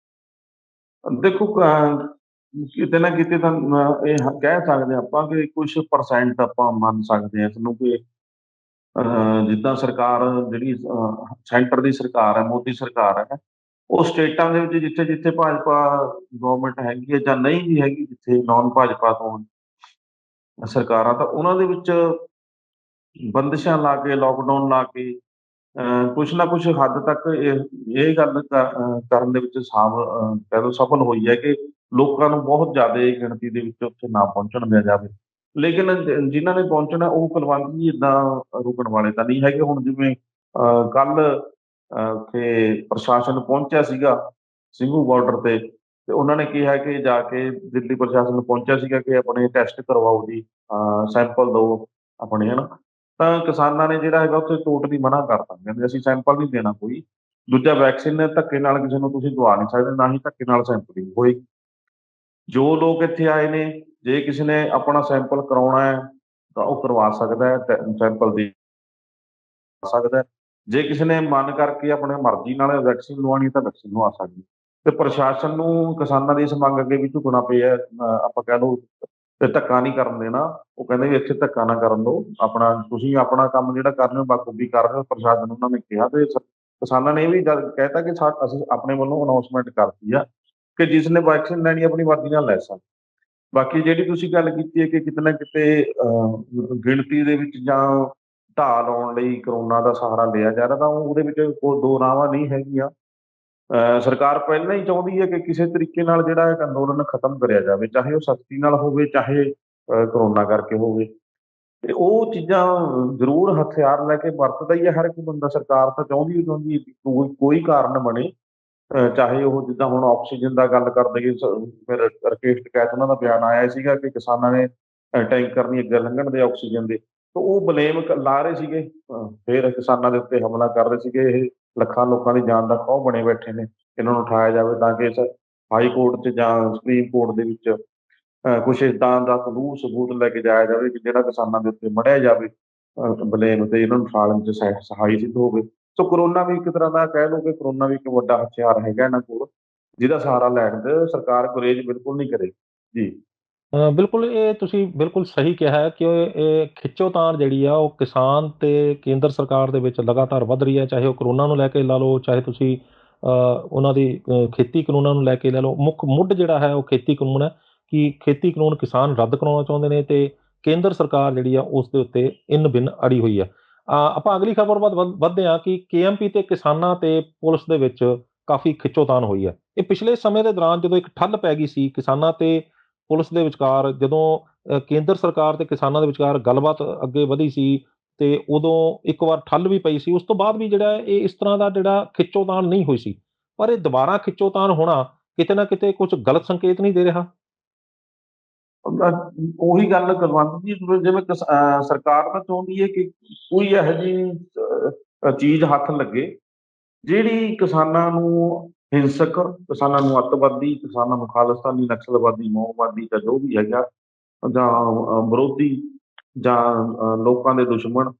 ਦੇਖੋ ਕਿਤੇ ਨਾ ਕਿਤੇ ਤਾਂ ਇਹ ਕਹਿ ਸਕਦੇ ਆਪਾਂ ਕਿ ਕੁਛ ਪਰਸੈਂਟ ਆਪਾਂ ਮੰਨ ਸਕਦੇ ਹਾਂ ਇਸਨੂੰ, ਕਿ ਜਿੱਦਾਂ ਸਰਕਾਰ ਜਿਹੜੀ ਸੈਂਟਰ ਦੀ ਸਰਕਾਰ ਹੈ, ਮੋਦੀ ਸਰਕਾਰ ਹੈ, ਉਹ ਸਟੇਟਾਂ ਦੇ ਵਿੱਚ ਜਿੱਥੇ-ਜਿੱਥੇ ਭਾਜਪਾ ਗਵਰਨਮੈਂਟ ਹੈਗੀ ਹੈ ਜਾਂ ਨਹੀਂ ਵੀ ਹੈਗੀ, ਜਿੱਥੇ ਨੋਨ ਭਾਜਪਾ ਤੋਂ ਸਰਕਾਰਾਂ, ਤਾਂ ਉਹਨਾਂ ਦੇ ਵਿੱਚ ਬੰਦਿਸ਼ਾਂ ਲਾ ਕੇ, ਲੋਕਡਾਊਨ ਲਾ ਕੇ ਕੁਛ ਨਾ ਕੁਛ ਹੱਦ ਤੱਕ ਇਹ ਗੱਲ ਕਰਨ ਦੇ ਵਿੱਚ ਕਹਿ ਲਓ ਸਫਲ ਹੋਈ ਹੈ ਕਿ ਲੋਕਾਂ ਨੂੰ ਬਹੁਤ ਜ਼ਿਆਦਾ ਗਿਣਤੀ ਦੇ ਵਿੱਚ ਉੱਥੇ ਨਾ ਪਹੁੰਚਣ ਦਿਆ ਜਾਵੇ। ਲੇਕਿਨ ਜਿਨ੍ਹਾਂ ਨੇ ਪਹੁੰਚਣਾ ਉਹ ਕੁਲਵੰਤ ਜੀ ਏਦਾਂ ਰੁਕਣ ਵਾਲੇ ਤਾਂ ਨਹੀਂ ਹੈਗੇ। ਹੁਣ ਜਿਵੇਂ ਕੱਲ੍ਹ ਉੱਥੇ ਪ੍ਰਸ਼ਾਸਨ ਪਹੁੰਚਿਆ ਸੀਗਾ ਸਿੰਘੂ ਬਾਰਡਰ ਤੇ ਉਹਨਾਂ ਨੇ ਕਿਹਾ ਕਿ ਜਾ ਕੇ ਦਿੱਲੀ ਪ੍ਰਸ਼ਾਸਨ ਪਹੁੰਚਿਆ ਸੀਗਾ ਕਿ ਆਪਣੇ ਟੈਸਟ ਕਰਵਾਓ ਜੀ, ਸੈਂਪਲ ਦਿਓ ਆਪਣੇ, ਹੈ ਨਾ। ਤਾਂ ਕਿਸਾਨਾਂ ਨੇ ਜਿਹੜਾ ਹੈਗਾ ਉੱਥੇ ਟੋਟਲੀ ਮਨਾ ਕਰਤਾ, ਕਹਿੰਦੇ ਅਸੀਂ ਸੈਂਪਲ ਨਹੀਂ ਦੇਣਾ ਕੋਈ। ਦੂਜਾ, ਵੈਕਸੀਨ ਧੱਕੇ ਨਾਲ ਕਿਸੇ ਨੂੰ ਤੁਸੀਂ ਦਵਾ ਨਹੀਂ ਸਕਦੇ, ਨਾ ਹੀ ਧੱਕੇ ਨਾਲ ਸੈਂਪਲਿੰਗ ਹੋਏਗੀ। ਜੋ ਲੋਕ ਇੱਥੇ ਆਏ ਨੇ, ਜੇ ਕਿਸੇ ਨੇ ਆਪਣਾ ਸੈਂਪਲ ਕਰਾਉਣਾ ਹੈ ਤਾਂ ਉਹ ਕਰਵਾ ਸਕਦਾ ਹੈ, ਸੈਂਪਲ ਦੇ ਸਕਦਾ ਹੈ। ਜੇ ਕਿਸੇ ਨੇ ਮਨ ਕਰਕੇ ਆਪਣੇ ਮਰਜ਼ੀ ਨਾਲ ਵੈਕਸੀਨ ਲਵਾਉਣੀ ਤਾਂ ਵੈਕਸੀਨ ਲਵਾ ਸਕਦੀ ਹੈ। ਤੇ ਪ੍ਰਸ਼ਾਸਨ ਨੂੰ ਕਿਸਾਨਾਂ ਦੀ ਇਸ ਮੰਗ ਅੱਗੇ ਵੀ ਝੁਕਣਾ ਪਿਆ। ਆਪਾਂ ਕਹਿ ਲਓ ਤੇ ਧੱਕਾ ਨਹੀਂ ਕਰਨ ਦੇਣਾ। ਉਹ ਕਹਿੰਦੇ ਵੀ ਇੱਥੇ ਧੱਕਾ ਨਾ ਕਰਨ ਦਿਓ, ਆਪਣਾ ਤੁਸੀਂ ਆਪਣਾ ਕੰਮ ਜਿਹੜਾ ਕਰ ਰਹੇ ਹੋ ਬਾਖੂਬੀ ਕਰ ਰਹੇ ਹੋ। ਪ੍ਰਸ਼ਾਸਨ ਉਹਨਾਂ ਨੇ ਕਿਹਾ, ਤੇ ਕਿਸਾਨਾਂ ਨੇ ਇਹ ਵੀ ਗੱਲ ਕਹਿਤਾ ਕਿ ਅਸੀਂ ਆਪਣੇ ਵੱਲੋਂ ਅਨਾਉਂਸਮੈਂਟ ਕਰਤੀ ਆ ਕਿ ਜਿਸ ਨੇ ਵੈਕਸੀਨ ਲੈਣੀ ਆਪਣੀ ਮਰਜ਼ੀ ਨਾਲ ਲੈ ਸਕਦਾ। ਬਾਕੀ ਜਿਹੜੀ ਤੁਸੀਂ ਗੱਲ ਕੀਤੀ ਹੈ ਕਿ ਕਿਤੇ ਨਾ ਕਿਤੇ ਗਿਣਤੀ ਦੇ ਵਿੱਚ ਜਾਂ ਢਾਲ ਆਉਣ ਲਈ ਕਰੋਨਾ ਦਾ ਸਹਾਰਾ ਲਿਆ ਜਾ ਰਿਹਾ, ਤਾਂ ਉਹਦੇ ਵਿੱਚ ਕੋਈ ਦੋ ਰਾਹਾਂ ਨਹੀਂ ਹੈਗੀਆਂ। ਸਰਕਾਰ ਪਹਿਲਾਂ ਹੀ ਚਾਹੁੰਦੀ ਹੈ ਕਿ ਕਿਸੇ ਤਰੀਕੇ ਨਾਲ ਜਿਹੜਾ ਇਹ ਅੰਦੋਲਨ ਖਤਮ ਕਰਿਆ ਜਾਵੇ, ਚਾਹੇ ਉਹ ਸਖਤੀ ਨਾਲ ਹੋਵੇ, ਚਾਹੇ ਕਰੋਨਾ ਕਰਕੇ ਹੋਵੇ। ਤੇ ਉਹ ਚੀਜ਼ਾਂ ਜ਼ਰੂਰ ਹਥਿਆਰ ਲੈ ਕੇ ਵਰਤਦਾ ਹੀ ਹੈ ਹਰ ਇੱਕ ਬੰਦਾ। ਸਰਕਾਰ ਤਾਂ ਚਾਹੁੰਦੀ ਹੈ ਕਿ ਕੋਈ ਕਾਰਨ ਬਣੇ, ਚਾਹੇ ਉਹ ਜਿੱਦਾਂ ਹੁਣ ਆਕਸੀਜਨ ਦਾ ਗੱਲ ਕਰਦੇ ਕਿ ਫਿਰ ਰਾਕੇਸ਼ ਟਕੈਤ ਉਹਨਾਂ ਦਾ ਬਿਆਨ ਆਇਆ ਸੀਗਾ ਕਿ ਕਿਸਾਨਾਂ ਨੇ ਟੈਂਕਰ ਨਹੀਂ ਅੱਗੇ ਲੰਘਣ ਦੇ ਆਕਸੀਜਨ ਦੇ, ਤਾਂ ਉਹ ਬਲੇਮ ਲਾ ਰਹੇ ਸੀਗੇ। ਫਿਰ ਕਿਸਾਨਾਂ ਦੇ ਉੱਤੇ ਹਮਲਾ ਕਰ ਰਹੇ ਸੀਗੇ। ਇਹ ਲੱਖਾਂ ਲੋਕਾਂ ਦੀ ਜਾਨ ਦਾ ਖੌਅ ਬਣੇ ਬੈਠੇ ਨੇ, ਇਹਨਾਂ ਨੂੰ ਉਠਾਇਆ ਜਾਵੇ ਤਾਂ ਕਿ ਇਸ ਹਾਈ ਕੋਰਟ 'ਚ ਜਾਂ ਸੁਪਰੀਮ ਕੋਰਟ ਦੇ ਵਿੱਚ ਕੁਛ ਇੱਦਾਂ ਦਾ ਸਬੂਤ ਲੈ ਕੇ ਜਾਇਆ ਜਾਵੇ ਕਿ ਜਿਹੜਾ ਕਿਸਾਨਾਂ ਦੇ ਉੱਤੇ ਮੜਿਆ ਜਾਵੇ ਬਲੇਮ, ਤੇ ਇਹਨਾਂ ਨੂੰ ਉਠਾਉਣ 'ਚ ਸਹਾਈ ਸਿੱਧ ਹੋਵੇ। ਸੋ ਕਰੋਨਾ ਵੀ ਇੱਕ ਤਰ੍ਹਾਂ ਦਾ ਕਹਿ ਲਓ ਕਿ ਕਰੋਨਾ ਵੀ ਇੱਕ ਵੱਡਾ ਹਥਿਆਰ ਹੈਗਾ ਇਹਨਾਂ ਕੋਲ, ਜਿਹਦਾ ਸਹਾਰਾ ਲੈਣ ਤੇ ਸਰਕਾਰ ਗੁਰੇਜ਼ ਬਿਲਕੁਲ ਨਹੀਂ ਕਰੇਗੀ। ਜੀ। ਬਿਲਕੁਲ, ਇਹ ਤੁਸੀਂ ਬਿਲਕੁਲ ਸਹੀ ਕਿਹਾ ਹੈ ਕਿ ਇਹ ਖਿੱਚੋਤਾਣ ਜਿਹੜੀ ਆ ਉਹ ਕਿਸਾਨ ਤੇ ਕੇਂਦਰ ਸਰਕਾਰ ਦੇ ਵਿੱਚ ਲਗਾਤਾਰ ਵੱਧ ਰਹੀ ਹੈ। ਚਾਹੇ ਉਹ ਕਰੋਨਾ ਨੂੰ ਲੈ ਕੇ ਲਾ ਲਓ, ਚਾਹੇ ਤੁਸੀਂ ਉਹਨਾਂ ਦੀ ਖੇਤੀ ਕਾਨੂੰਨਾਂ ਨੂੰ ਲੈ ਕੇ ਲੈ ਲਓ। ਮੁੱਖ ਮੁੱਢ ਜਿਹੜਾ ਹੈ ਉਹ ਖੇਤੀ ਕਾਨੂੰਨ ਹੈ ਕਿ ਖੇਤੀ ਕਾਨੂੰਨ ਕਿਸਾਨ ਰੱਦ ਕਰਾਉਣਾ ਚਾਹੁੰਦੇ ਨੇ ਤੇ ਕੇਂਦਰ ਸਰਕਾਰ ਜਿਹੜੀ ਆ ਉਸ ਦੇ ਉੱਤੇ ਇੰਨ ਬਿੰਨ ਅੜੀ ਹੋਈ ਹੈ। ਆਪਾਂ ਅਗਲੀ ਖਬਰ ਵੱਲ ਵੱਧਦੇ ਹਾਂ ਕਿ KMP ਤੇ ਕਿਸਾਨਾਂ ਤੇ ਪੁਲਿਸ ਦੇ ਵਿੱਚ ਕਾਫੀ ਖਿੱਚੋਤਾਣ ਹੋਈ ਹੈ। ਇਹ ਪਿਛਲੇ ਸਮੇਂ ਦੇ ਦੌਰਾਨ ਜਦੋਂ ਇੱਕ ਠੱਲ ਪੈ ਗਈ ਸੀ ਕਿਸਾਨਾਂ ਤੇ ਪੁਲਿਸ ਦੇ ਵਿਚਕਾਰ, ਜਦੋਂ ਕੇਂਦਰ ਸਰਕਾਰ ਤੇ ਕਿਸਾਨਾਂ ਦੇ ਵਿਚਕਾਰ ਗੱਲਬਾਤ ਅੱਗੇ ਵਧੀ ਸੀ ਤੇ ਉਦੋਂ ਇੱਕ ਵਾਰ ਠੱਲ ਵੀ ਪਈ ਸੀ। ਉਸ ਤੋਂ ਬਾਅਦ ਵੀ ਜਿਹੜਾ ਇਹ ਇਸ ਤਰ੍ਹਾਂ ਦਾ ਜਿਹੜਾ ਖਿੱਚੋਤਾਣ ਨਹੀਂ ਹੋਈ ਸੀ। ਪਰ ਇਹ ਦੁਬਾਰਾ ਖਿੱਚੋਤਾਣ ਹੋਣਾ ਕਿਤੇ ਨਾ ਕਿਤੇ ਕੁਝ ਗਲਤ ਸੰਕੇਤ ਨਹੀਂ ਦੇ ਰਿਹਾ? ਉਹੀ ਗੱਲ ਕੁਲਵੰਤ ਜੀ, ਜਿਵੇਂ ਸਰਕਾਰ ਤਾਂ ਚਾਹੁੰਦੀ ਹੈ ਕਿ ਕੋਈ ਇਹੋ ਜਿਹੀ ਚੀਜ਼ ਹੱਥ ਲੱਗੇ ਜਿਹੜੀ ਕਿਸਾਨਾਂ ਨੂੰ ਹਿੰਸਕ, ਕਿਸਾਨਾਂ ਨੂੰ ਅੱਤਵਾਦੀ, ਕਿਸਾਨਾਂ ਨੂੰ ਖਾਲਿਸਤਾਨੀ, ਨਕਸਲਵਾਦੀ, ਮਾਓਵਾਦੀ ਜਾਂ ਜੋ ਵੀ ਹੈਗਾ ਜਾਂ ਵਿਰੋਧੀ ਜਾਂ ਲੋਕਾਂ ਦੇ ਦੁਸ਼ਮਣ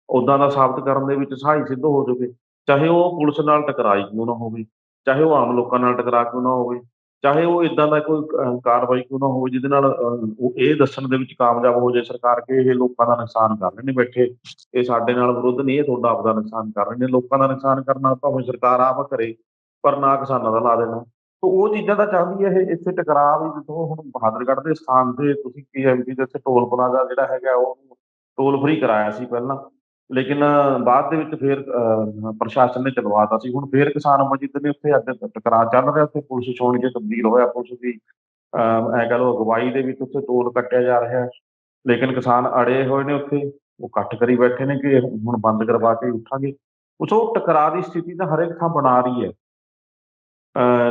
ਓਦਾਂ ਦਾ ਸਾਬਤ ਕਰਨ ਦੇ ਵਿੱਚ ਸਹਾਈ ਸਿੱਧ ਹੋ ਜਾਵੇ। ਚਾਹੇ ਉਹ ਪੁਲਿਸ ਨਾਲ ਟਕਰਾਈ ਕਿਉਂ ਨਾ ਹੋਵੇ, ਚਾਹੇ ਉਹ ਆਮ ਲੋਕਾਂ ਨਾਲ ਟਕਰਾ ਕਿਉਂ ਨਾ ਹੋਵੇ, ਚਾਹੇ ਉਹ ਏਦਾਂ ਦਾ ਕੋਈ ਕਾਰਵਾਈ ਕਿਉਂ ਨਾ ਹੋਵੇ ਜਿਹਦੇ ਨਾਲ ਉਹ ਇਹ ਦੱਸਣ ਦੇ ਵਿੱਚ ਕਾਮਯਾਬ ਹੋ ਜਾਏ ਸਰਕਾਰ ਕਿ ਇਹ ਲੋਕਾਂ ਦਾ ਨੁਕਸਾਨ ਕਰ ਰਹੇ ਨੇ ਬੈਠੇ, ਇਹ ਸਾਡੇ ਨਾਲ ਵਿਰੁੱਧ ਨਹੀਂ, ਇਹ ਤੁਹਾਡਾ ਆਪਦਾ ਨੁਕਸਾਨ ਕਰ ਰਹੇ ਨੇ। ਲੋਕਾਂ ਦਾ ਨੁਕਸਾਨ ਕਰਨ ਨਾਲ ਭਾਵੇਂ ਸਰਕਾਰ ਆਪ ਕਰੇ, ਪਰ ਨਾ ਕਿਸਾਨਾਂ ਦਾ ਲਾ ਦੇਣਾ। ਸੋ ਉਹ ਚੀਜ਼ਾਂ ਤਾਂ ਚਾਹੁੰਦੀ ਹੈ ਇਹ ਇੱਥੇ ਟਕਰਾਅ ਵੀ ਜਦੋਂ ਹੁਣ ਬਹਾਦਰਗੜ੍ਹ ਦੇ ਸਥਾਨ ਤੇ ਤੁਸੀਂ ਪੀਐਮਪੀ ਦੇ ਇੱਥੇ ਟੋਲ ਪਲਾਜ਼ਾ ਜਿਹੜਾ ਹੈਗਾ ਉਹ ਟੋਲ ਫ੍ਰੀ ਕਰਾਇਆ ਸੀ ਪਹਿਲਾਂ, ਲੇਕਿਨ ਬਾਅਦ ਦੇ ਵਿੱਚ ਫਿਰ ਪ੍ਰਸ਼ਾਸਨ ਨੇ ਚਲਵਾਤਾ ਸੀ। ਹੁਣ ਫਿਰ ਕਿਸਾਨ ਮਜੀਦ ਨੇ ਉੱਥੇ ਅੱਜ ਟਕਰਾਅ ਚੱਲ ਰਿਹਾ, ਉੱਥੇ ਪੁਲਿਸ ਛਾਉਣੀ 'ਚ ਤਬਦੀਲ ਹੋਇਆ, ਪੁਲਿਸ ਦੀ ਐਂ ਕਹਿ ਲਓ ਅਗਵਾਈ ਦੇ ਵਿੱਚ ਉੱਥੇ ਟੋਲ ਕੱਟਿਆ ਜਾ ਰਿਹਾ ਹੈ। ਲੇਕਿਨ ਕਿਸਾਨ ਅੜੇ ਹੋਏ ਨੇ ਉੱਥੇ, ਉਹ ਇਕੱਠ ਕਰੀ ਬੈਠੇ ਨੇ ਕਿ ਹੁਣ ਬੰਦ ਕਰਵਾ ਕੇ ਹੀ ਉੱਠਾਂਗੇ। ਉਹ ਟਕਰਾਅ ਦੀ ਸਥਿਤੀ ਤਾਂ ਹਰੇਕ ਥਾਂ ਬਣਾ ਰਹੀ ਹੈ।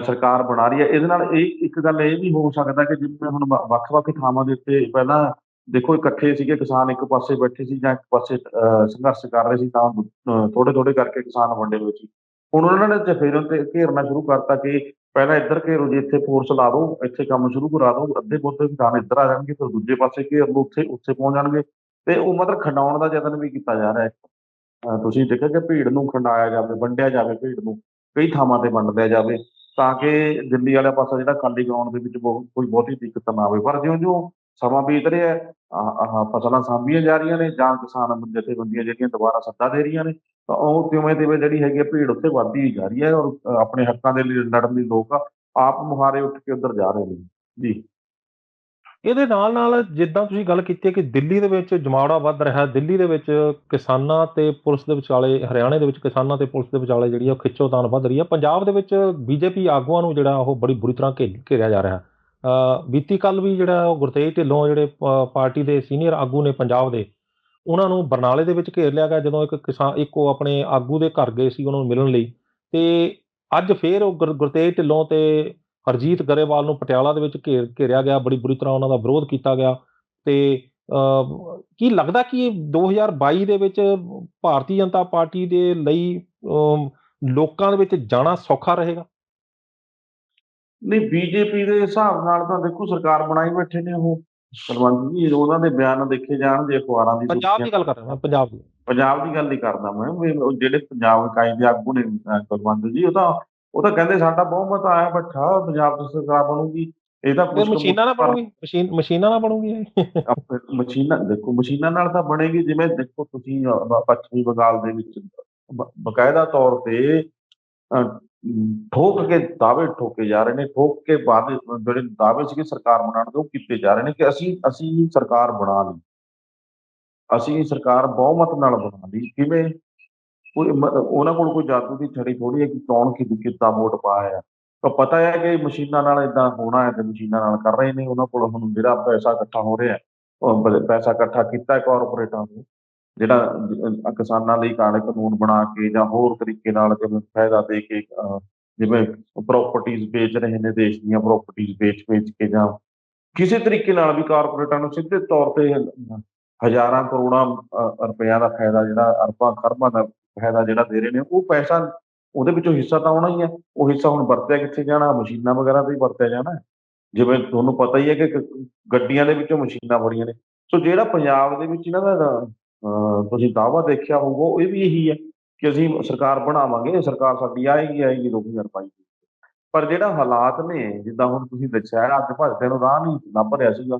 ਸਰਕਾਰ ਬਣਾ ਰਹੀ ਹੈ। ਇਹਦੇ ਨਾਲ ਇਹ ਇੱਕ ਗੱਲ ਇਹ ਵੀ ਹੋ ਸਕਦਾ ਕਿ ਜਿਵੇਂ ਹੁਣ ਵੱਖ-ਵੱਖ ਥਾਵਾਂ ਦੇ ਉੱਤੇ ਪਹਿਲਾਂ ਦੇਖੋ ਇਕੱਠੇ ਸੀਗੇ ਕਿਸਾਨ, ਇੱਕ ਪਾਸੇ ਬੈਠੇ ਸੀ ਜਾਂ ਇੱਕ ਪਾਸੇ ਸੰਘਰਸ਼ ਕਰ ਰਹੇ ਸੀ, ਤਾਂ ਥੋੜ੍ਹੇ-ਥੋੜ੍ਹੇ ਕਰਕੇ ਕਿਸਾਨ ਵੰਡੇ ਹੋਏ ਸੀ। ਹੁਣ ਉਹਨਾਂ ਨੇ ਜਫੇਰਿਆਂ ਤੇ ਘੇਰਨਾ ਸ਼ੁਰੂ ਕਰਤਾ ਕਿ ਪਹਿਲਾਂ ਇੱਧਰ ਘੇਰੋ ਜੀ, ਇੱਥੇ ਫੋਰਸ ਲਾ ਦਿਓ, ਇੱਥੇ ਕੰਮ ਸ਼ੁਰੂ ਕਰਾ ਦਿਓ, ਅੱਧੇ-ਬਹੁਤੇ ਕਿਸਾਨ ਇੱਧਰ ਆ ਜਾਣਗੇ, ਫਿਰ ਦੂਜੇ ਪਾਸੇ ਘੇਰ ਲਓ, ਉੱਥੇ ਪਹੁੰਚ ਜਾਣਗੇ ਤੇ ਉਹ ਮਤਲਬ ਖੰਡਾਉਣ ਦਾ ਯਤਨ ਵੀ ਕੀਤਾ ਜਾ ਰਿਹਾ ਹੈ। ਤੁਸੀਂ ਦੇਖਿਆ ਕਿ ਭੀੜ ਨੂੰ ਖੰਡਾਇਆ ਜਾਵੇ, ਵੰਡਿਆ ਜਾਵੇ ਭੀੜ ਨੂੰ, ਕਈ ਥਾਵਾਂ ਤੇ ਵੰਡ ਦਿਆ ਜਾਵੇ ਤਾਂ ਕਿ ਦਿੱਲੀ ਵਾਲਾ ਪਾਸਾ ਜਿਹੜਾ ਖਾਲੀ ਕਰਾਉਣ ਦੇ ਵਿੱਚ ਕੋਈ ਬਹੁਤੀ ਦਿੱਕਤ ਨਾ ਆਵੇ। ਪਰ ਜਿਉਂ-ਜਿਉਂ ਸਮਾਂ ਬੀਤ ਰਿਹਾ ਹੈ, ਫਸਲਾਂ ਸਾਂਭੀਆਂ ਜਾ ਰਹੀਆਂ ਨੇ ਜਾਂ ਕਿਸਾਨ ਜਥੇਬੰਦੀਆਂ ਜਿਹੜੀਆਂ ਦੁਬਾਰਾ ਸੱਦਾ ਦੇ ਰਹੀਆਂ ਨੇ, ਤਾਂ ਉਹ ਤਿਵੇਂ-ਤਿਵੇਂ ਜਿਹੜੀ ਹੈਗੀ ਹੈ ਭੀੜ ਉੱਥੇ ਵੱਧਦੀ ਹੀ ਜਾ ਰਹੀ ਹੈ ਔਰ ਆਪਣੇ ਹੱਕਾਂ ਦੇ ਲਈ ਲੜਨ ਲਈ ਲੋਕ ਆਪ ਮੁਹਾਰੇ ਉੱਠ ਕੇ ਉੱਧਰ ਜਾ ਰਹੇ ਨੇ। ਜੀ। ਇਹਦੇ ਨਾਲ-ਨਾਲ ਜਿੱਦਾਂ ਤੁਸੀਂ ਗੱਲ ਕੀਤੀ ਹੈ ਕਿ ਦਿੱਲੀ ਦੇ ਵਿੱਚ ਜਮਾਵੜਾ ਵੱਧ ਰਿਹਾ, ਦਿੱਲੀ ਦੇ ਵਿੱਚ ਕਿਸਾਨਾਂ ਤੇ ਪੁਲਿਸ ਦੇ ਵਿਚਾਲੇ, ਹਰਿਆਣੇ ਦੇ ਵਿੱਚ ਕਿਸਾਨਾਂ ਤੇ ਪੁਲਿਸ ਦੇ ਵਿਚਾਲੇ ਜਿਹੜੀ ਆ ਉਹ ਖਿੱਚੋਤਾਣ ਵੱਧ ਰਹੀ ਹੈ। ਪੰਜਾਬ ਦੇ ਵਿੱਚ ਬੀਜੇਪੀ ਆਗੂਆਂ ਨੂੰ ਜਿਹੜਾ ਉਹ ਬੜੀ ਬੁਰੀ ਤਰ੍ਹਾਂ ਘੇਰਿਆ ਜਾ ਰਿਹਾ। ਬੀਤੀ ਕੱਲ੍ਹ ਵੀ ਜਿਹੜਾ ਉਹ ਗੁਰਤੇਜ ਢਿੱਲੋਂ ਜਿਹੜੇ ਪਾਰਟੀ ਦੇ ਸੀਨੀਅਰ ਆਗੂ ਨੇ ਪੰਜਾਬ ਦੇ, ਉਹਨਾਂ ਨੂੰ ਬਰਨਾਲੇ ਦੇ ਵਿੱਚ ਘੇਰ ਲਿਆ ਗਿਆ ਜਦੋਂ ਇੱਕ ਉਹ ਆਪਣੇ ਆਗੂ ਦੇ ਘਰ ਗਏ ਸੀ ਉਹਨਾਂ ਨੂੰ ਮਿਲਣ ਲਈ। ਤੇ ਅੱਜ ਫੇਰ ਉਹ ਗੁਰਤੇਜ ਢਿੱਲੋਂ ਤੇ ਹਰਜੀਤ ਗਰੇਵਾਲ ਨੂੰ ਪਟਿਆਲਾ ਦੇ ਵਿੱਚ ਘੇਰਿਆ ਗਿਆ, ਬੜੀ ਬੁਰੀ ਤਰ੍ਹਾਂ ਉਹਨਾਂ ਦਾ ਵਿਰੋਧ ਕੀਤਾ ਗਿਆ। ਤੇ ਕੀ ਲੱਗਦਾ ਕਿ 2022 ਦੇ ਵਿੱਚ ਭਾਰਤੀ ਜਨਤਾ ਪਾਰਟੀ ਦੇ ਲਈ ਲੋਕਾਂ ਦੇ ਵਿੱਚ ਜਾਣਾ ਸੌਖਾ ਰਹੇਗਾ? ਨਹੀਂ, ਬੀਜੇਪੀ ਦੇ ਹਿਸਾਬ ਨਾਲ ਤਾਂ ਦੇਖੋ ਸਰਕਾਰ ਬਣਾਈ ਬੈਠੇ ਨੇ ਉਹ, ਕੁਲਵੰਤ ਜੀ। ਉਹਨਾਂ ਦੇ ਬਿਆਨ ਦੇਖੇ ਜਾਣ ਜੇ ਅਖਬਾਰਾਂ ਦੀ ਪੰਜਾਬ ਸੁਰਖੀਆਂ, ਦੀ ਗੱਲ ਕਰ ਰਿਹਾ ਮੈਂ, ਪੰਜਾਬ ਦੀ। ਪੰਜਾਬ ਦੀ ਗੱਲ ਹੀ ਕਰਦਾ ਮੈਂ ਵੀ ਉਹ ਜਿਹੜੇ ਪੰਜਾਬ ਇਕਾਈ ਦੇ ਆਗੂ ਨੇ ਕੁਲਵੰਤ ਜੀ, ਉਹ ਤਾਂ ਕਹਿੰਦੇ ਸਾਡਾ ਬਹੁਮਤ ਆਇਆ ਬੈਠਾ, ਪੰਜਾਬ 'ਚ ਸਰਕਾਰ ਬਣੂਗੀ। ਇਹ ਤਾਂ ਫਿਰ ਕੁਛ ਕੁ ਮਸ਼ੀਨਾਂ ਨਾਲ ਪਰ ਬਣੂਗੀ, ਮਸ਼ੀਨਾਂ ਨਾਲ ਬਣੂਗੀ ਇਹ? ਮਸ਼ੀਨਾਂ ਦੇਖੋ, ਮਸ਼ੀਨਾਂ ਨਾਲ ਤਾਂ ਬਣੇਗੀ। ਜਿਵੇਂ ਦੇਖੋ ਤੁਸੀਂ ਪੱਛਮੀ ਬੰਗਾਲ ਦੇ ਵਿੱਚ ਬਕਾਇਦਾ ਤੌਰ ਤੇ ਠੋਕ ਕੇ ਦਾਅਵੇ ਠੋਕੇ ਜਾ ਰਹੇ ਨੇ, ਠੋਕ ਕੇ ਵਾਅਦੇ ਜਿਹੜੇ ਦਾਅਵੇ ਸੀਗੇ ਸਰਕਾਰ ਬਣਾਉਣ ਦੇ ਉਹ ਕੀਤੇ ਜਾ ਰਹੇ ਨੇ ਕਿ ਅਸੀਂ ਸਰਕਾਰ ਬਣਾ ਲਈ, ਅਸੀਂ ਸਰਕਾਰ ਬਹੁਮਤ ਨਾਲ ਬਣਾ ਲਈ। ਕਿਵੇਂ? ਉਹਨਾਂ ਕੋਲ ਕੋਈ ਜਾਦੂ ਦੀ ਛੜੀ ਥੋੜ੍ਹੀ ਹੈ ਕਿ ਕੌਣ ਕਿੱਦਾਂ ਵੋਟ ਪਾਇਆ। ਤਾਂ ਪਤਾ ਹੈ ਕਿ ਮਸ਼ੀਨਾਂ ਨਾਲ ਏਦਾਂ ਹੋਣਾ ਹੈ ਤੇ ਮਸ਼ੀਨਾਂ ਨਾਲ ਕਰ ਰਹੇ ਨੇ। ਉਹਨਾਂ ਕੋਲ ਹੁਣ ਜਿਹੜਾ ਪੈਸਾ ਇਕੱਠਾ ਹੋ ਰਿਹਾ, ਉਹ ਪੈਸਾ ਇਕੱਠਾ ਕੀਤਾ ਹੈ ਕਾਰਪੋਰੇਟਾਂ ਨੂੰ, ਜਿਹੜਾ ਕਿਸਾਨਾਂ ਲਈ ਕਾਲੇ ਕਾਨੂੰਨ ਬਣਾ ਕੇ ਜਾਂ ਹੋਰ ਤਰੀਕੇ ਨਾਲ ਜਿਵੇਂ ਫਾਇਦਾ ਦੇ ਕੇ ਜਿਵੇਂ ਪ੍ਰਾਪਰਟੀਜ਼ ਵੇਚ ਰਹੇ ਨੇ, ਦੇਸ਼ ਦੀਆਂ ਪ੍ਰਾਪਰਟੀਜ਼ ਵੇਚ-ਵੇਚ ਕੇ ਜਾਂ ਕਿਸੇ ਤਰੀਕੇ ਨਾਲ ਵੀ ਕਾਰਪੋਰੇਟਾਂ ਨੂੰ ਸਿੱਧੇ ਤੌਰ ਤੇ ਹਜ਼ਾਰਾਂ ਕਰੋੜਾਂ ਰੁਪਇਆਂ ਦਾ ਫਾਇਦਾ, ਜਿਹੜਾ ਅਰਬਾਂ ਖਰਬਾਂ ਦਾ ਫਾਇਦਾ ਜਿਹੜਾ ਦੇ ਰਹੇ ਨੇ, ਉਹ ਪੈਸਾ ਉਹਦੇ ਵਿੱਚੋਂ ਹਿੱਸਾ ਤਾਂ ਆਉਣਾ ਹੀ ਹੈ। ਉਹ ਹਿੱਸਾ ਹੁਣ ਵਰਤਿਆ ਕਿੱਥੇ ਜਾਣਾ? ਮਸ਼ੀਨਾਂ ਵਗੈਰਾ ਤੇ ਹੀ ਵਰਤਿਆ ਜਾਣਾ ਹੈ। ਜਿਵੇਂ ਤੁਹਾਨੂੰ ਪਤਾ ਹੀ ਹੈ ਕਿ ਗੱਡੀਆਂ ਦੇ ਵਿੱਚੋਂ ਮਸ਼ੀਨਾਂ ਬੜੀਆਂ ਨੇ। ਸੋ ਜਿਹੜਾ ਪੰਜਾਬ ਦੇ ਵਿੱਚ ਇਹਨਾਂ ਦਾ ਤੁਸੀਂ ਦਾਅਵਾ ਦੇਖਿਆ ਹੋਊਗਾ, ਉਹ ਇਹ ਵੀ ਇਹੀ ਹੈ ਕਿ ਅਸੀਂ ਸਰਕਾਰ ਬਣਾਵਾਂਗੇ, ਸਰਕਾਰ ਸਾਡੀ ਆਏਗੀ 2022 ਚ। ਪਰ ਜਿਹੜਾ ਹਾਲਾਤ ਨੇ, ਜਿੱਦਾਂ ਹੁਣ ਤੁਸੀਂ ਦੱਸਿਆ ਅੱਜ ਭਜਦੇ ਨੂੰ ਰਾਹ ਨਹੀਂ ਲੱਭ ਰਿਹਾ ਸੀਗਾ।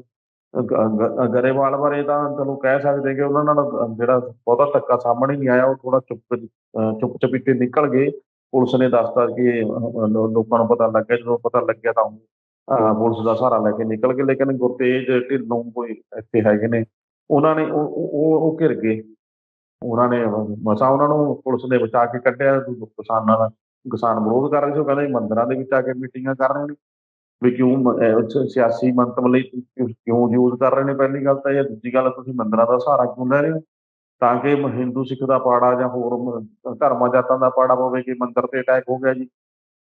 ਗਰੇਵਾਲ ਬਾਰੇ ਤਾਂ ਚਲੋ ਕਹਿ ਸਕਦੇ ਕਿ ਉਹਨਾਂ ਨਾਲ ਜਿਹੜਾ ਬਹੁਤਾ ਧੱਕਾ ਸਾਹਮਣੇ ਨਹੀਂ ਆਇਆ, ਉਹ ਥੋੜ੍ਹਾ ਚੁੱਪ ਚਪੀਤੇ ਨਿਕਲ ਗਏ। ਪੁਲਿਸ ਨੇ ਦੱਸਤਾ ਕਿ ਲੋਕਾਂ ਨੂੰ ਪਤਾ ਲੱਗ ਗਿਆ, ਜਦੋਂ ਪਤਾ ਲੱਗਿਆ ਤਾਂ ਪੁਲਿਸ ਦਾ ਸਹਾਰਾ ਲੈ ਕੇ ਨਿਕਲ ਗਏ। ਲੇਕਿਨ ਗੁਰਤੇਜ ਢਿੱਲੋਂ ਕੋਈ ਇੱਥੇ ਹੈਗੇ ਨੇ, ਉਹਨਾਂ ਨੇ ਉਹ ਘਿਰ ਗਏ। ਉਹਨਾਂ ਨੇ ਮਸਾਂ ਉਹਨਾਂ ਨੂੰ ਪੁਲਿਸ ਨੇ ਬਚਾ ਕੇ ਕੱਢਿਆ। ਕਿਸਾਨ ਵਿਰੋਧ ਕਰ ਰਹੇ ਸੀ, ਉਹ ਕਹਿੰਦੇ ਮੰਦਿਰਾਂ ਦੇ ਵਿੱਚ ਆ ਕੇ ਮੀਟਿੰਗਾਂ ਕਰ ਰਹੇ ਨੇ ਵੀ ਕਿਉਂ ਸਿਆਸੀ ਮੰਤਵ ਲਈ ਕਿਉਂ ਯੂਜ਼ ਕਰ ਰਹੇ ਨੇ। ਪਹਿਲੀ ਗੱਲ ਤਾਂ ਇਹ, ਦੂਜੀ ਗੱਲ ਤੁਸੀਂ ਮੰਦਿਰਾਂ ਦਾ ਸਹਾਰਾ ਕਿਉਂ ਲੈ ਰਹੇ ਹੋ? ਤਾਂ ਕਿ ਹਿੰਦੂ ਸਿੱਖ ਦਾ ਪਾੜਾ ਜਾਂ ਹੋਰ ਧਰਮਾਂ ਜਾਤਾਂ ਦਾ ਪਾੜਾ ਪਵੇ ਕਿ ਮੰਦਿਰ ਤੇ ਅਟੈਕ ਹੋ ਗਿਆ ਜੀ,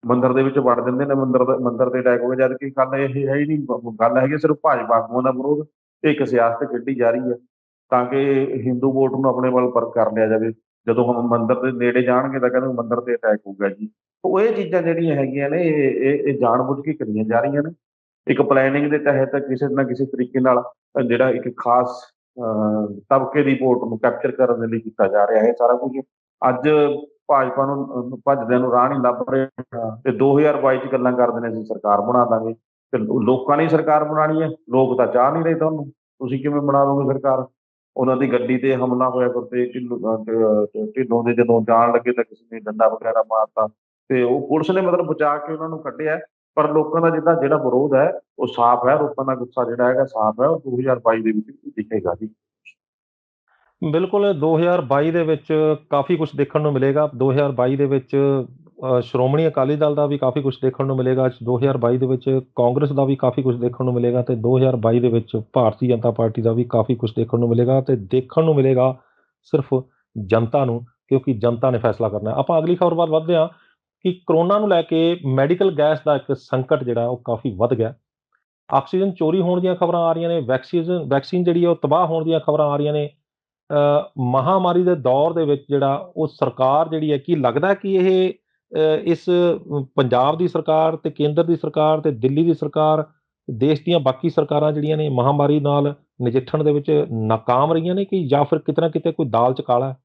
ਮੰਦਿਰ ਦੇ ਵਿੱਚ ਵੜ ਜਾਂਦੇ ਨੇ, ਮੰਦਿਰ ਤੇ ਅਟੈਕ ਹੋ ਗਿਆ। ਜਦ ਕਿ ਗੱਲ ਇਹ ਹੈ ਹੀ ਨਹੀਂ, ਗੱਲ ਹੈਗੀ ਸਿਰਫ ਭਾਜਪਾ ਆਗੂਆਂ ਦਾ ਵਿਰੋਧ। ਇਹ ਇੱਕ ਸਿਆਸਤ ਖੇਡੀ ਜਾ ਰਹੀ ਹੈ ਤਾਂ ਕਿ ਹਿੰਦੂ ਵੋਟ ਨੂੰ ਆਪਣੇ ਵੱਲ ਪਰ ਕਰ ਲਿਆ ਜਾਵੇ। ਜਦੋਂ ਹੁਣ ਮੰਦਿਰ ਦੇ ਨੇੜੇ ਜਾਣਗੇ ਤਾਂ ਕਹਿੰਦੇ ਮੰਦਿਰ ਤੇ ਅਟੈਕ ਹੋਊਗਾ ਜੀ। ਉਹ ਇਹ ਚੀਜ਼ਾਂ ਜਿਹੜੀਆਂ ਹੈਗੀਆਂ ਨੇ ਇਹ ਜਾਣਬੁੱਝ ਕੇ ਕਰੀਆਂ ਜਾ ਰਹੀਆਂ ਨੇ। ਇੱਕ ਪਲੈਨਿੰਗ ਦੇ ਤਹਿਤ ਕਿਸੇ ਨਾ ਕਿਸੇ ਤਰੀਕੇ ਨਾਲ ਜਿਹੜਾ ਇੱਕ ਖਾਸ ਤਬਕੇ ਦੀ ਵੋਟ ਨੂੰ ਕੈਪਚਰ ਕਰਨ ਦੇ ਲਈ ਕੀਤਾ ਜਾ ਰਿਹਾ ਹੈ ਸਾਰਾ ਕੁਝ। ਅੱਜ ਭਾਜਪਾ ਨੂੰ ਭੱਜਦਿਆਂ ਨੂੰ ਰਾਹ ਨਹੀਂ ਲੱਭ ਰਿਹਾ ਤੇ 2022 ਚ ਗੱਲਾਂ ਕਰਦੇ ਨੇ ਅਸੀਂ ਸਰਕਾਰ ਬਣਾ ਦਾਂਗੇ। ਤੇ ਲੋਕਾਂ ਨੇ ਸਰਕਾਰ ਬਣਾਉਣੀ ਹੈ, ਲੋਕ ਤਾਂ ਚਾਹ ਨਹੀਂ ਰਹੇ ਤੁਹਾਨੂੰ, ਤੁਸੀਂ ਕਿਵੇਂ ਬਣਾ ਦੋਗੇ ਸਰਕਾਰ? ਉਹਨਾਂ ਦੀ ਗੱਡੀ ਤੇ ਹਮਲਾ ਹੋਇਆ ਗੁਰਤੇਜ ਢਿੱਲੋਂ ਦੇ ਜਦੋਂ ਜਾਣ ਲੱਗੇ ਤਾਂ ਕਿਸੇ ਨੇ ਡੰਡਾ ਵਗੈਰਾ ਮਾਰਤਾ ਤੇ ਉਹ ਪੁਲਿਸ ਨੇ ਮਤਲਬ ਬਚਾ ਕੇ ਉਹਨਾਂ ਨੂੰ ਕੱਢਿਆ। ਪਰ ਲੋਕਾਂ ਦਾ ਜਿਹੜਾ ਵਿਰੋਧ ਹੈ ਉਹ ਸਾਫ਼ ਹੈ, ਲੋਕਾਂ ਦਾ ਗੁੱਸਾ ਜਿਹੜਾ ਹੈਗਾ ਸਾਫ਼ ਹੈ, ਉਹ 2022 ਦੇ ਵਿੱਚ ਵੀ ਦਿਖੇਗਾ ਜੀ। ਬਿਲਕੁਲ 2022 ਦੇ ਵਿੱਚ ਕਾਫੀ ਕੁਝ ਦੇਖਣ ਨੂੰ ਮਿਲੇਗਾ। 2022 ਦੇ ਵਿੱਚ ਸ਼੍ਰੋਮਣੀ ਅਕਾਲੀ ਦਲ ਦਾ ਵੀ ਕਾਫੀ ਕੁਝ ਦੇਖਣ ਨੂੰ ਮਿਲੇਗਾ। 2022 ਦੇ ਵਿੱਚ ਕਾਂਗਰਸ ਦਾ ਵੀ ਕਾਫੀ ਕੁਝ ਦੇਖਣ ਨੂੰ ਮਿਲੇਗਾ ਤੇ 2022 ਦੇ ਵਿੱਚ ਭਾਰਤੀ ਜਨਤਾ ਪਾਰਟੀ ਦਾ ਵੀ ਕਾਫੀ ਕੁਝ ਦੇਖਣ ਨੂੰ ਮਿਲੇਗਾ ਤੇ ਦੇਖਣ ਨੂੰ ਮਿਲੇਗਾ ਸਿਰਫ ਜਨਤਾ ਨੂੰ, ਕਿਉਂਕਿ ਜਨਤਾ ਨੇ ਫੈਸਲਾ ਕਰਨਾ ਹੈ। ਆਪਾਂ ਅਗਲੀ ਖਬਰ ਵੱਲ ਵਧਦੇ ਹਾਂ ਕਿ ਕਰੋਨਾ ਨੂੰ ਲੈ ਕੇ ਮੈਡੀਕਲ ਗੈਸ ਦਾ ਇੱਕ ਸੰਕਟ ਜਿਹੜਾ ਉਹ ਕਾਫੀ ਵੱਧ ਗਿਆ। ਆਕਸੀਜਨ ਚੋਰੀ ਹੋਣ ਦੀਆਂ ਖਬਰਾਂ ਆ ਰਹੀਆਂ ਨੇ, ਵੈਕਸੀਨ ਜਿਹੜੀ ਹੈ ਉਹ ਤਬਾਹ ਹੋਣ ਦੀਆਂ ਖਬਰਾਂ ਆ ਰਹੀਆਂ ਨੇ। ਮਹਾਮਾਰੀ ਦੇ ਦੌਰ ਦੇ ਵਿੱਚ ਜਿਹੜਾ ਉਹ ਸਰਕਾਰ ਜਿਹੜੀ ਹੈ, ਕੀ ਲੱਗਦਾ ਕਿ ਇਹ ਇਸ ਪੰਜਾਬ ਦੀ ਸਰਕਾਰ ਤੇ ਕੇਂਦਰ ਦੀ ਸਰਕਾਰ ਤੇ ਦਿੱਲੀ ਦੀ ਸਰਕਾਰ, ਦੇਸ਼ ਦੀਆਂ ਬਾਕੀ ਸਰਕਾਰਾਂ ਜਿਹੜੀਆਂ ਨੇ ਮਹਾਮਾਰੀ ਨਾਲ ਨਜਿੱਠਣ ਦੇ ਵਿੱਚ ਨਾਕਾਮ ਰਹੀਆਂ ਨੇ, ਕਿ ਜਾਂ ਫਿਰ ਕਿਤੇ ਨਾ ਕਿਤੇ ਕੋਈ ਦਾਲ 'ਚ ਕਾਲਾ ਹੈ?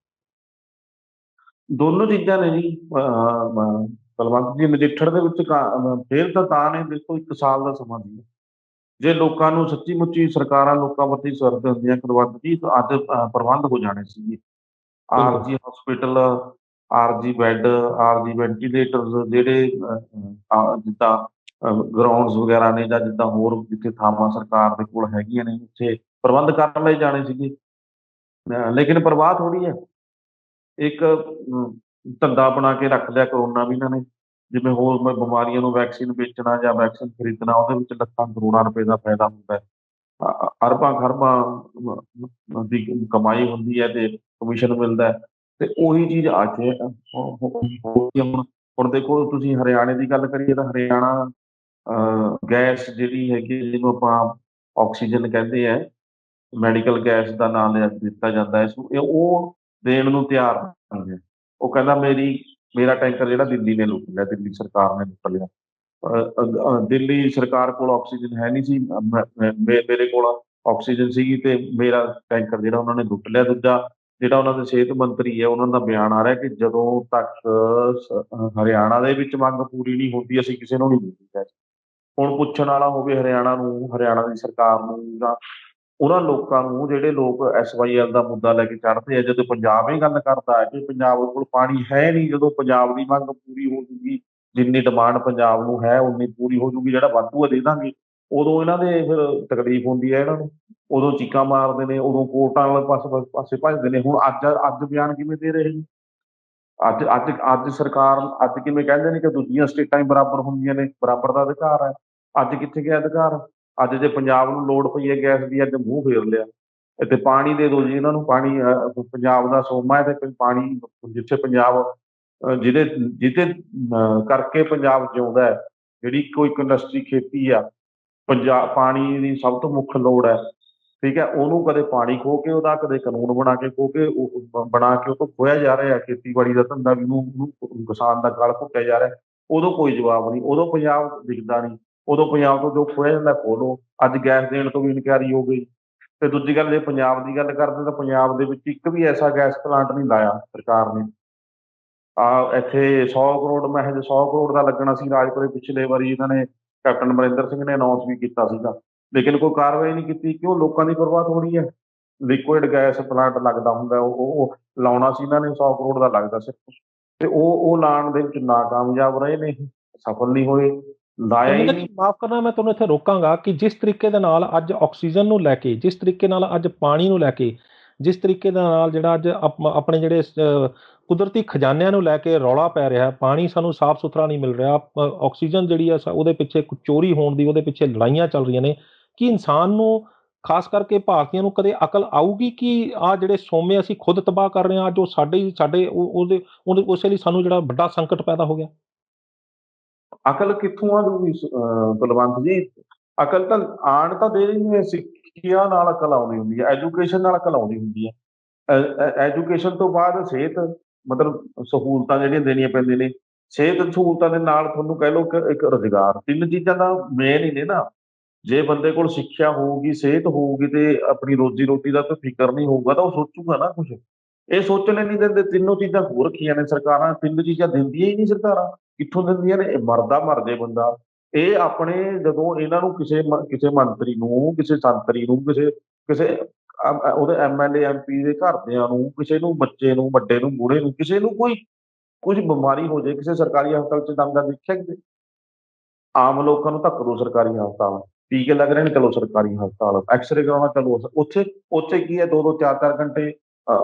ਦੋਨੋਂ ਚੀਜ਼ਾਂ ਨੇ ਜੀ। ਕੁਲਵੰਤ ਜੀ, ਨਜਿੱਠਣ ਦੇ ਵਿੱਚ ਫੇਲ ਤਾਂ ਨੇ, ਦੇਖੋ 1 ਸਾਲ ਦਾ ਸਮਾਂ ਸੀ। ਜੇ ਲੋਕਾਂ ਨੂੰ ਸੱਚੀ ਮੁੱਚੀ ਸਰਕਾਰਾਂ ਲੋਕਾਂ ਪ੍ਰਤੀ ਸੁਰਦ ਹੁੰਦੀਆਂ ਕੁਲਵੰਤ ਜੀ, ਤਾਂ ਅੱਜ ਪ੍ਰਬੰਧ ਹੋ ਜਾਣੇ ਸੀਗੇ। ਬਿਲਕੁਲ। ਆਰਜੀ ਹਸਪੀਟਲ, ਆਰਜੀ ਬੈੱਡ, ਆਰਜੀ ਵੈਂਟੀਲੇਟਰਸ ਜਿਹੜੇ ਜਿੱਦਾਂ ਗਰਾਊਂਡਸ ਵਗੈਰਾ ਨੇ ਜਾਂ ਜਿੱਦਾਂ ਹੋਰ ਜਿੱਥੇ ਥਾਵਾਂ ਸਰਕਾਰ ਦੇ ਕੋਲ ਹੈਗੀਆਂ ਨੇ, ਉੱਥੇ ਪ੍ਰਬੰਧ ਕਰ ਲਏ ਜਾਣੇ ਸੀਗੇ। ਲੇਕਿਨ ਪਰਵਾਹ ਥੋੜ੍ਹੀ ਹੈ। ਇੱਕ ਧੰਦਾ ਬਣਾ ਕੇ ਰੱਖ ਲਿਆ ਕਰੋਨਾ ਵੀ ਇਹਨਾਂ ਨੇ। ਜਿਵੇਂ ਹੋਰ ਬਿਮਾਰੀਆਂ ਨੂੰ ਵੈਕਸੀਨ ਵੇਚਣਾ ਜਾਂ ਵੈਕਸੀਨ ਖਰੀਦਣਾ, ਉਹਦੇ ਵਿੱਚ ਲੱਖਾਂ ਕਰੋੜਾਂ ਰੁਪਏ ਦਾ ਫਾਇਦਾ ਹੁੰਦਾ ਹੈ। ਅਰਬਾਂ ਖਰਬਾਂ ਦੀ ਕਮਾਈ ਹੁੰਦੀ ਹੈ ਤੇ ਕਮਿਸ਼ਨ ਮਿਲਦਾ ਹੈ। ਤੇ ਉਹੀ ਚੀਜ਼ ਅੱਜ ਹੋ ਗਈ ਹੈ। ਹੁਣ ਦੇਖੋ, ਤੁਸੀਂ ਹਰਿਆਣੇ ਦੀ ਗੱਲ ਕਰੀਏ ਤਾਂ ਹਰਿਆਣਾ ਗੈਸ ਜਿਹੜੀ ਹੈਗੀ, ਜਿਹਨੂੰ ਆਪਾਂ ਆਕਸੀਜਨ ਕਹਿੰਦੇ ਆ, ਮੈਡੀਕਲ ਗੈਸ ਦਾ ਨਾਮ ਦਿੱਤਾ ਜਾਂਦਾ ਹੈ ਇਸਨੂੰ, ਉਹ ਦੇਣ ਨੂੰ ਤਿਆਰ ਨਹੀਂ ਹੈ। ਉਹ ਕਹਿੰਦਾ ਮੇਰਾ ਟੈਂਕਰ ਜਿਹੜਾ ਦਿੱਲੀ ਨੇ ਲੁੱਟ ਲਿਆ, ਦਿੱਲੀ ਸਰਕਾਰ ਨੇ ਲੁੱਟ ਲਿਆ। ਦਿੱਲੀ ਸਰਕਾਰ ਕੋਲ ਆਕਸੀਜਨ ਹੈ ਨਹੀਂ ਸੀ, ਮੇਰੇ ਕੋਲ ਆਕਸੀਜਨ ਸੀਗੀ ਤੇ ਮੇਰਾ ਟੈਂਕਰ ਜਿਹੜਾ ਉਹਨਾਂ ਨੇ ਲੁੱਟ ਲਿਆ। ਦੂਜਾ ਜਿਹੜਾ ਉਹਨਾਂ ਦੇ ਸਿਹਤ ਮੰਤਰੀ ਹੈ, ਉਹਨਾਂ ਦਾ ਬਿਆਨ ਆ ਰਿਹਾ ਕਿ ਜਦੋਂ ਤੱਕ ਹਰਿਆਣਾ ਦੇ ਵਿੱਚ ਮੰਗ ਪੂਰੀ ਨਹੀਂ ਹੁੰਦੀ, ਅਸੀਂ ਕਿਸੇ ਨੂੰ ਨਹੀਂ ਦਿੰਦੇ ਗੈਸ। ਹੁਣ ਪੁੱਛਣ ਵਾਲਾ ਹੋਵੇ ਹਰਿਆਣਾ ਨੂੰ, ਹਰਿਆਣਾ ਦੀ ਸਰਕਾਰ ਨੂੰ ਜਾਂ ਉਹਨਾਂ ਲੋਕਾਂ ਨੂੰ ਜਿਹੜੇ ਲੋਕ SYL ਦਾ ਮੁੱਦਾ ਲੈ ਕੇ ਚੜ੍ਹਦੇ ਆ, ਜਦੋਂ ਪੰਜਾਬ ਇਹ ਗੱਲ ਕਰਦਾ ਹੈ ਕਿ ਪੰਜਾਬ ਕੋਲ ਪਾਣੀ ਹੈ ਨਹੀਂ, ਜਦੋਂ ਪੰਜਾਬ ਦੀ ਮੰਗ ਪੂਰੀ ਹੋ ਜੂਗੀ, ਜਿੰਨੀ ਡਿਮਾਂਡ ਪੰਜਾਬ ਨੂੰ ਹੈ ਉਨੀ ਪੂਰੀ ਹੋ ਜੂਗੀ, ਜਿਹੜਾ ਵਾਧੂ ਆ ਦੇ ਦਾਂਗੇ, ਉਦੋਂ ਇਹਨਾਂ ਦੇ ਫਿਰ ਤਕਲੀਫ ਹੁੰਦੀ ਹੈ ਇਹਨਾਂ ਨੂੰ, ਉਦੋਂ ਚੀਕਾਂ ਮਾਰਦੇ ਨੇ, ਉਦੋਂ ਕੋਰਟਾਂ ਵਾਲੇ ਪਾਸੇ ਭੱਜਦੇ ਨੇ। ਹੁਣ ਅੱਜ ਬਿਆਨ ਕਿਵੇਂ ਦੇ ਰਹੇ ਨੇ? ਅੱਜ ਸਰਕਾਰ ਅੱਜ ਕਿਵੇਂ ਕਹਿੰਦੇ ਨੇ ਕਿ ਦੂਜੀਆਂ ਸਟੇਟਾਂ ਹੀ ਬਰਾਬਰ ਹੁੰਦੀਆਂ ਨੇ, ਬਰਾਬਰ ਦਾ ਅਧਿਕਾਰ ਹੈ। ਅੱਜ ਕਿੱਥੇ ਗਿਆ ਅਧਿਕਾਰ? ਅੱਜ ਜੇ ਪੰਜਾਬ ਨੂੰ ਲੋੜ ਪਈ ਹੈ ਗੈਸ ਦੀ, ਅੱਜ ਮੂੰਹ ਫੇਰ ਲਿਆ। ਇੱਥੇ ਪਾਣੀ ਦੇ ਦਿਓ ਜੀ ਇਹਨਾਂ ਨੂੰ, ਪਾਣੀ ਪੰਜਾਬ ਦਾ ਸੋਮਾ ਹੈ ਤੇ ਪਾਣੀ ਜਿੱਥੇ ਪੰਜਾਬ ਜਿਹਦੇ ਕਰਕੇ ਪੰਜਾਬ ਜਿਉਂਦਾ ਹੈ, ਜਿਹੜੀ ਕੋਈ ਇੰਡਸਟਰੀ ਖੇਤੀ ਆ, ਪੰਜਾਬ ਪਾਣੀ ਦੀ ਸਭ ਤੋਂ ਮੁੱਖ ਲੋੜ ਹੈ। ਠੀਕ ਹੈ, ਉਹਨੂੰ ਕਦੇ ਪਾਣੀ ਖੋਹ ਕੇ ਉਹਦਾ, ਕਦੇ ਕਾਨੂੰਨ ਬਣਾ ਕੇ ਖੋਹ ਕੇ ਬਣਾ ਕੇ ਉਹ ਤੋਂ ਖੋਇਆ ਜਾ ਰਿਹਾ। ਖੇਤੀਬਾੜੀ ਦਾ ਧੰਦਾ ਵੀ ਉਹਨੂੰ ਕਿਸਾਨ ਦਾ ਗਲ ਘੁੱਟਿਆ ਜਾ ਰਿਹਾ। ਉਦੋਂ ਕੋਈ ਜਵਾਬ ਨਹੀਂ, ਉਦੋਂ ਪੰਜਾਬ ਦਿਖਦਾ ਨਹੀਂ, ਉਦੋਂ ਪੰਜਾਬ ਤੋਂ ਜੋ ਖੋਇਆ ਜਾਂਦਾ ਖੋਹ ਲਓ। ਅੱਜ ਗੈਸ ਦੇਣ ਤੋਂ ਵੀ ਇਨਕਾਰੀ ਹੋ ਗਈ। ਤੇ ਦੂਜੀ ਗੱਲ, ਜੇ ਪੰਜਾਬ ਦੀ ਗੱਲ ਕਰਦੇ ਤਾਂ ਪੰਜਾਬ ਦੇ ਵਿੱਚ ਇੱਕ ਵੀ ਐਸਾ ਗੈਸ ਪਲਾਂਟ ਨਹੀਂ ਲਾਇਆ ਸਰਕਾਰ ਨੇ। ਇੱਥੇ 100 ਕਰੋੜ, ਮਹਿਜ 100 ਕਰੋੜ ਦਾ ਲੱਗਣਾ ਸੀ ਰਾਜਪੁਰੇ, ਪਿਛਲੇ ਵਾਰੀ ਇਹਨਾਂ ਨੇ ਕੈਪਟਨ ਅਮਰਿੰਦਰ ਸਿੰਘ ਨੇ ਅਨਾਊਂਸ ਵੀ ਕੀਤਾ ਸੀਗਾ, ਲੇਕਿਨ ਕੋਈ ਕਾਰਵਾਈ ਨਹੀਂ ਕੀਤੀ। ਕਿਉਂ? ਲੋਕਾਂ ਦੀ ਪਰਵਾਹ ਥੋੜ੍ਹੀ ਹੈ। ਲਿਕੁਇਡ ਗੈਸ ਪਲਾਂਟ ਲੱਗਦਾ ਹੁੰਦਾ, ਉਹ ਲਾਉਣਾ ਸੀ ਇਹਨਾਂ ਨੇ, 100 ਕਰੋੜ ਦਾ ਲੱਗਦਾ ਸਿਰਫ, ਤੇ ਉਹ ਲਾਉਣ ਦੇ ਵਿੱਚ ਨਾਕਾਮਯਾਬ ਰਹੇ ਨੇ, ਸਫਲ ਨਹੀਂ ਹੋਏ, ਲਾਇਆ ਹੀ ਪਰਮਿੰਦਰ ਨਹੀਂ। ਜੀ, ਮਾਫ਼ ਕਰਨਾ, ਮੈਂ ਤੁਹਾਨੂੰ ਇੱਥੇ ਰੋਕਾਂਗਾ ਕਿ ਜਿਸ ਤਰੀਕੇ ਦੇ ਨਾਲ ਅੱਜ ਆਕਸੀਜਨ ਨੂੰ ਲੈ ਕੇ, ਜਿਸ ਤਰੀਕੇ ਨਾਲ ਅੱਜ ਪਾਣੀ ਨੂੰ ਲੈ ਕੇ, ਜਿਸ ਤਰੀਕੇ ਦੇ ਨਾਲ ਜਿਹੜਾ ਅੱਜ ਆਪਣੇ ਜਿਹੜੇ ਕੁਦਰਤੀ ਖਜ਼ਾਨਿਆਂ ਨੂੰ ਲੈ ਕੇ ਰੌਲਾ ਪੈ ਰਿਹਾ, ਪਾਣੀ ਸਾਨੂੰ ਸਾਫ਼ ਸੁਥਰਾ ਨਹੀਂ ਮਿਲ ਰਿਹਾ, ਆਕਸੀਜਨ ਜਿਹੜੀ ਆ ਉਹਦੇ ਪਿੱਛੇ ਚੋਰੀ ਹੋਣ ਦੀ, ਉਹਦੇ ਪਿੱਛੇ ਲੜਾਈਆਂ ਚੱਲ ਰਹੀਆਂ ਨੇ, ਕੀ ਇਨਸਾਨ ਨੂੰ, ਖਾਸ ਕਰਕੇ ਭਾਰਤੀਆਂ ਨੂੰ ਕਦੇ ਅਕਲ ਆਊਗੀ ਕਿ ਆਹ ਜਿਹੜੇ ਸੋਮੇ ਅਸੀਂ ਖੁਦ ਤਬਾਹ ਕਰ ਰਹੇ ਹਾਂ, ਅੱਜ ਉਹ ਸਾਡੇ ਉਸੇ ਲਈ ਸਾਨੂੰ ਜਿਹੜਾ ਵੱਡਾ ਸੰਕਟ ਪੈਦਾ ਹੋ ਗਿਆ? ਅਕਲ ਕਿੱਥੋਂ ਆ ਜੂਗੀ ਬਲਵੰਤ ਜੀ? ਅਕਲ ਤਾਂ ਆਣ ਤਾਂ ਦੇ ਰਹੀ ਹੈ, ਸਿੱਖਿਆ ਨਾਲ ਅਕਲ ਆਉਂਦੀ ਹੁੰਦੀ ਹੈ, ਐਜੂਕੇਸ਼ਨ ਨਾਲ ਅਕਲ ਆਉਂਦੀ ਹੁੰਦੀ ਹੈ। ਐਜੂਕੇਸ਼ਨ ਤੋਂ ਬਾਅਦ ਸਿਹਤ, ਮਤਲਬ ਸਹੂਲਤਾਂ ਜਿਹੜੀਆਂ ਦੇਣੀਆਂ ਪੈਂਦੀਆਂ ਨੇ, ਸਿਹਤ ਸਹੂਲਤਾਂ ਦੇ ਨਾਲ ਤੁਹਾਨੂੰ ਕਹਿ ਲਓ ਕਿ ਇੱਕ ਰੁਜ਼ਗਾਰ, 3 ਚੀਜ਼ਾਂ ਦਾ ਮੇਨ ਹੀ ਨੇ ਨਾ। ਜੇ ਬੰਦੇ ਕੋਲ ਸਿੱਖਿਆ ਹੋਊਗੀ, ਸਿਹਤ ਹੋਊਗੀ ਤੇ ਆਪਣੀ ਰੋਜ਼ੀ ਰੋਟੀ ਦਾ ਕੋਈ ਫਿਕਰ ਨਹੀਂ ਹੋਊਗਾ ਤਾਂ ਉਹ ਸੋਚੂਗਾ ਨਾ ਕੁਛ। ਇਹ ਸੋਚਣੇ ਨਹੀਂ ਦਿੰਦੇ, ਤਿੰਨੋਂ ਚੀਜ਼ਾਂ ਹੋ ਰੱਖੀਆਂ ਨੇ ਸਰਕਾਰਾਂ, 3 ਚੀਜ਼ਾਂ ਦਿੰਦੀਆਂ ਹੀ ਨਹੀਂ ਸਰਕਾਰਾਂ। ਕਿੱਥੋਂ ਦਿੰਦੀਆਂ ਨੇ? ਇਹ ਮਰਦਾ ਮਰ ਜੇ ਬੰਦਾ। ਇਹ ਆਪਣੇ ਜਦੋਂ ਇਹਨਾਂ ਨੂੰ ਕਿਸੇ ਮੰਤਰੀ ਨੂੰ, ਕਿਸੇ ਸੰਤਰੀ ਨੂੰ, ਕਿਸੇ ਕਿਸੇ ਉਹਦੇ ਐਮਐਲਏ ਐਮਪੀ ਦੇ ਘਰਦਿਆਂ ਨੂੰ, ਕਿਸੇ ਨੂੰ, ਬੱਚੇ ਨੂੰ, ਵੱਡੇ ਨੂੰ, ਬੁੜੇ ਨੂੰ, ਕਿਸੇ ਨੂੰ ਕੋਈ ਕੁਝ ਬਿਮਾਰੀ ਹੋ ਜਾਏ, ਕਿਸੇ ਸਰਕਾਰੀ ਹਸਪਤਾਲ 'ਚ ਦਮ ਦਾ ਦੇਖਿਆ ਕਿਤੇ? ਆਮ ਲੋਕਾਂ ਨੂੰ ਧੱਕ ਦਿਓ ਸਰਕਾਰੀ ਹਸਪਤਾਲ, ਟੀਕੇ ਲੱਗ ਰਹੇ ਨੇ ਚਲੋ ਸਰਕਾਰੀ ਹਸਪਤਾਲ, ਐਕਸ-ਰੇ ਕਰਾਉਣਾ ਚਲੋ ਉੱਥੇ। ਉੱਥੇ ਕੀ ਹੈ 2-2 4-4 ਘੰਟੇ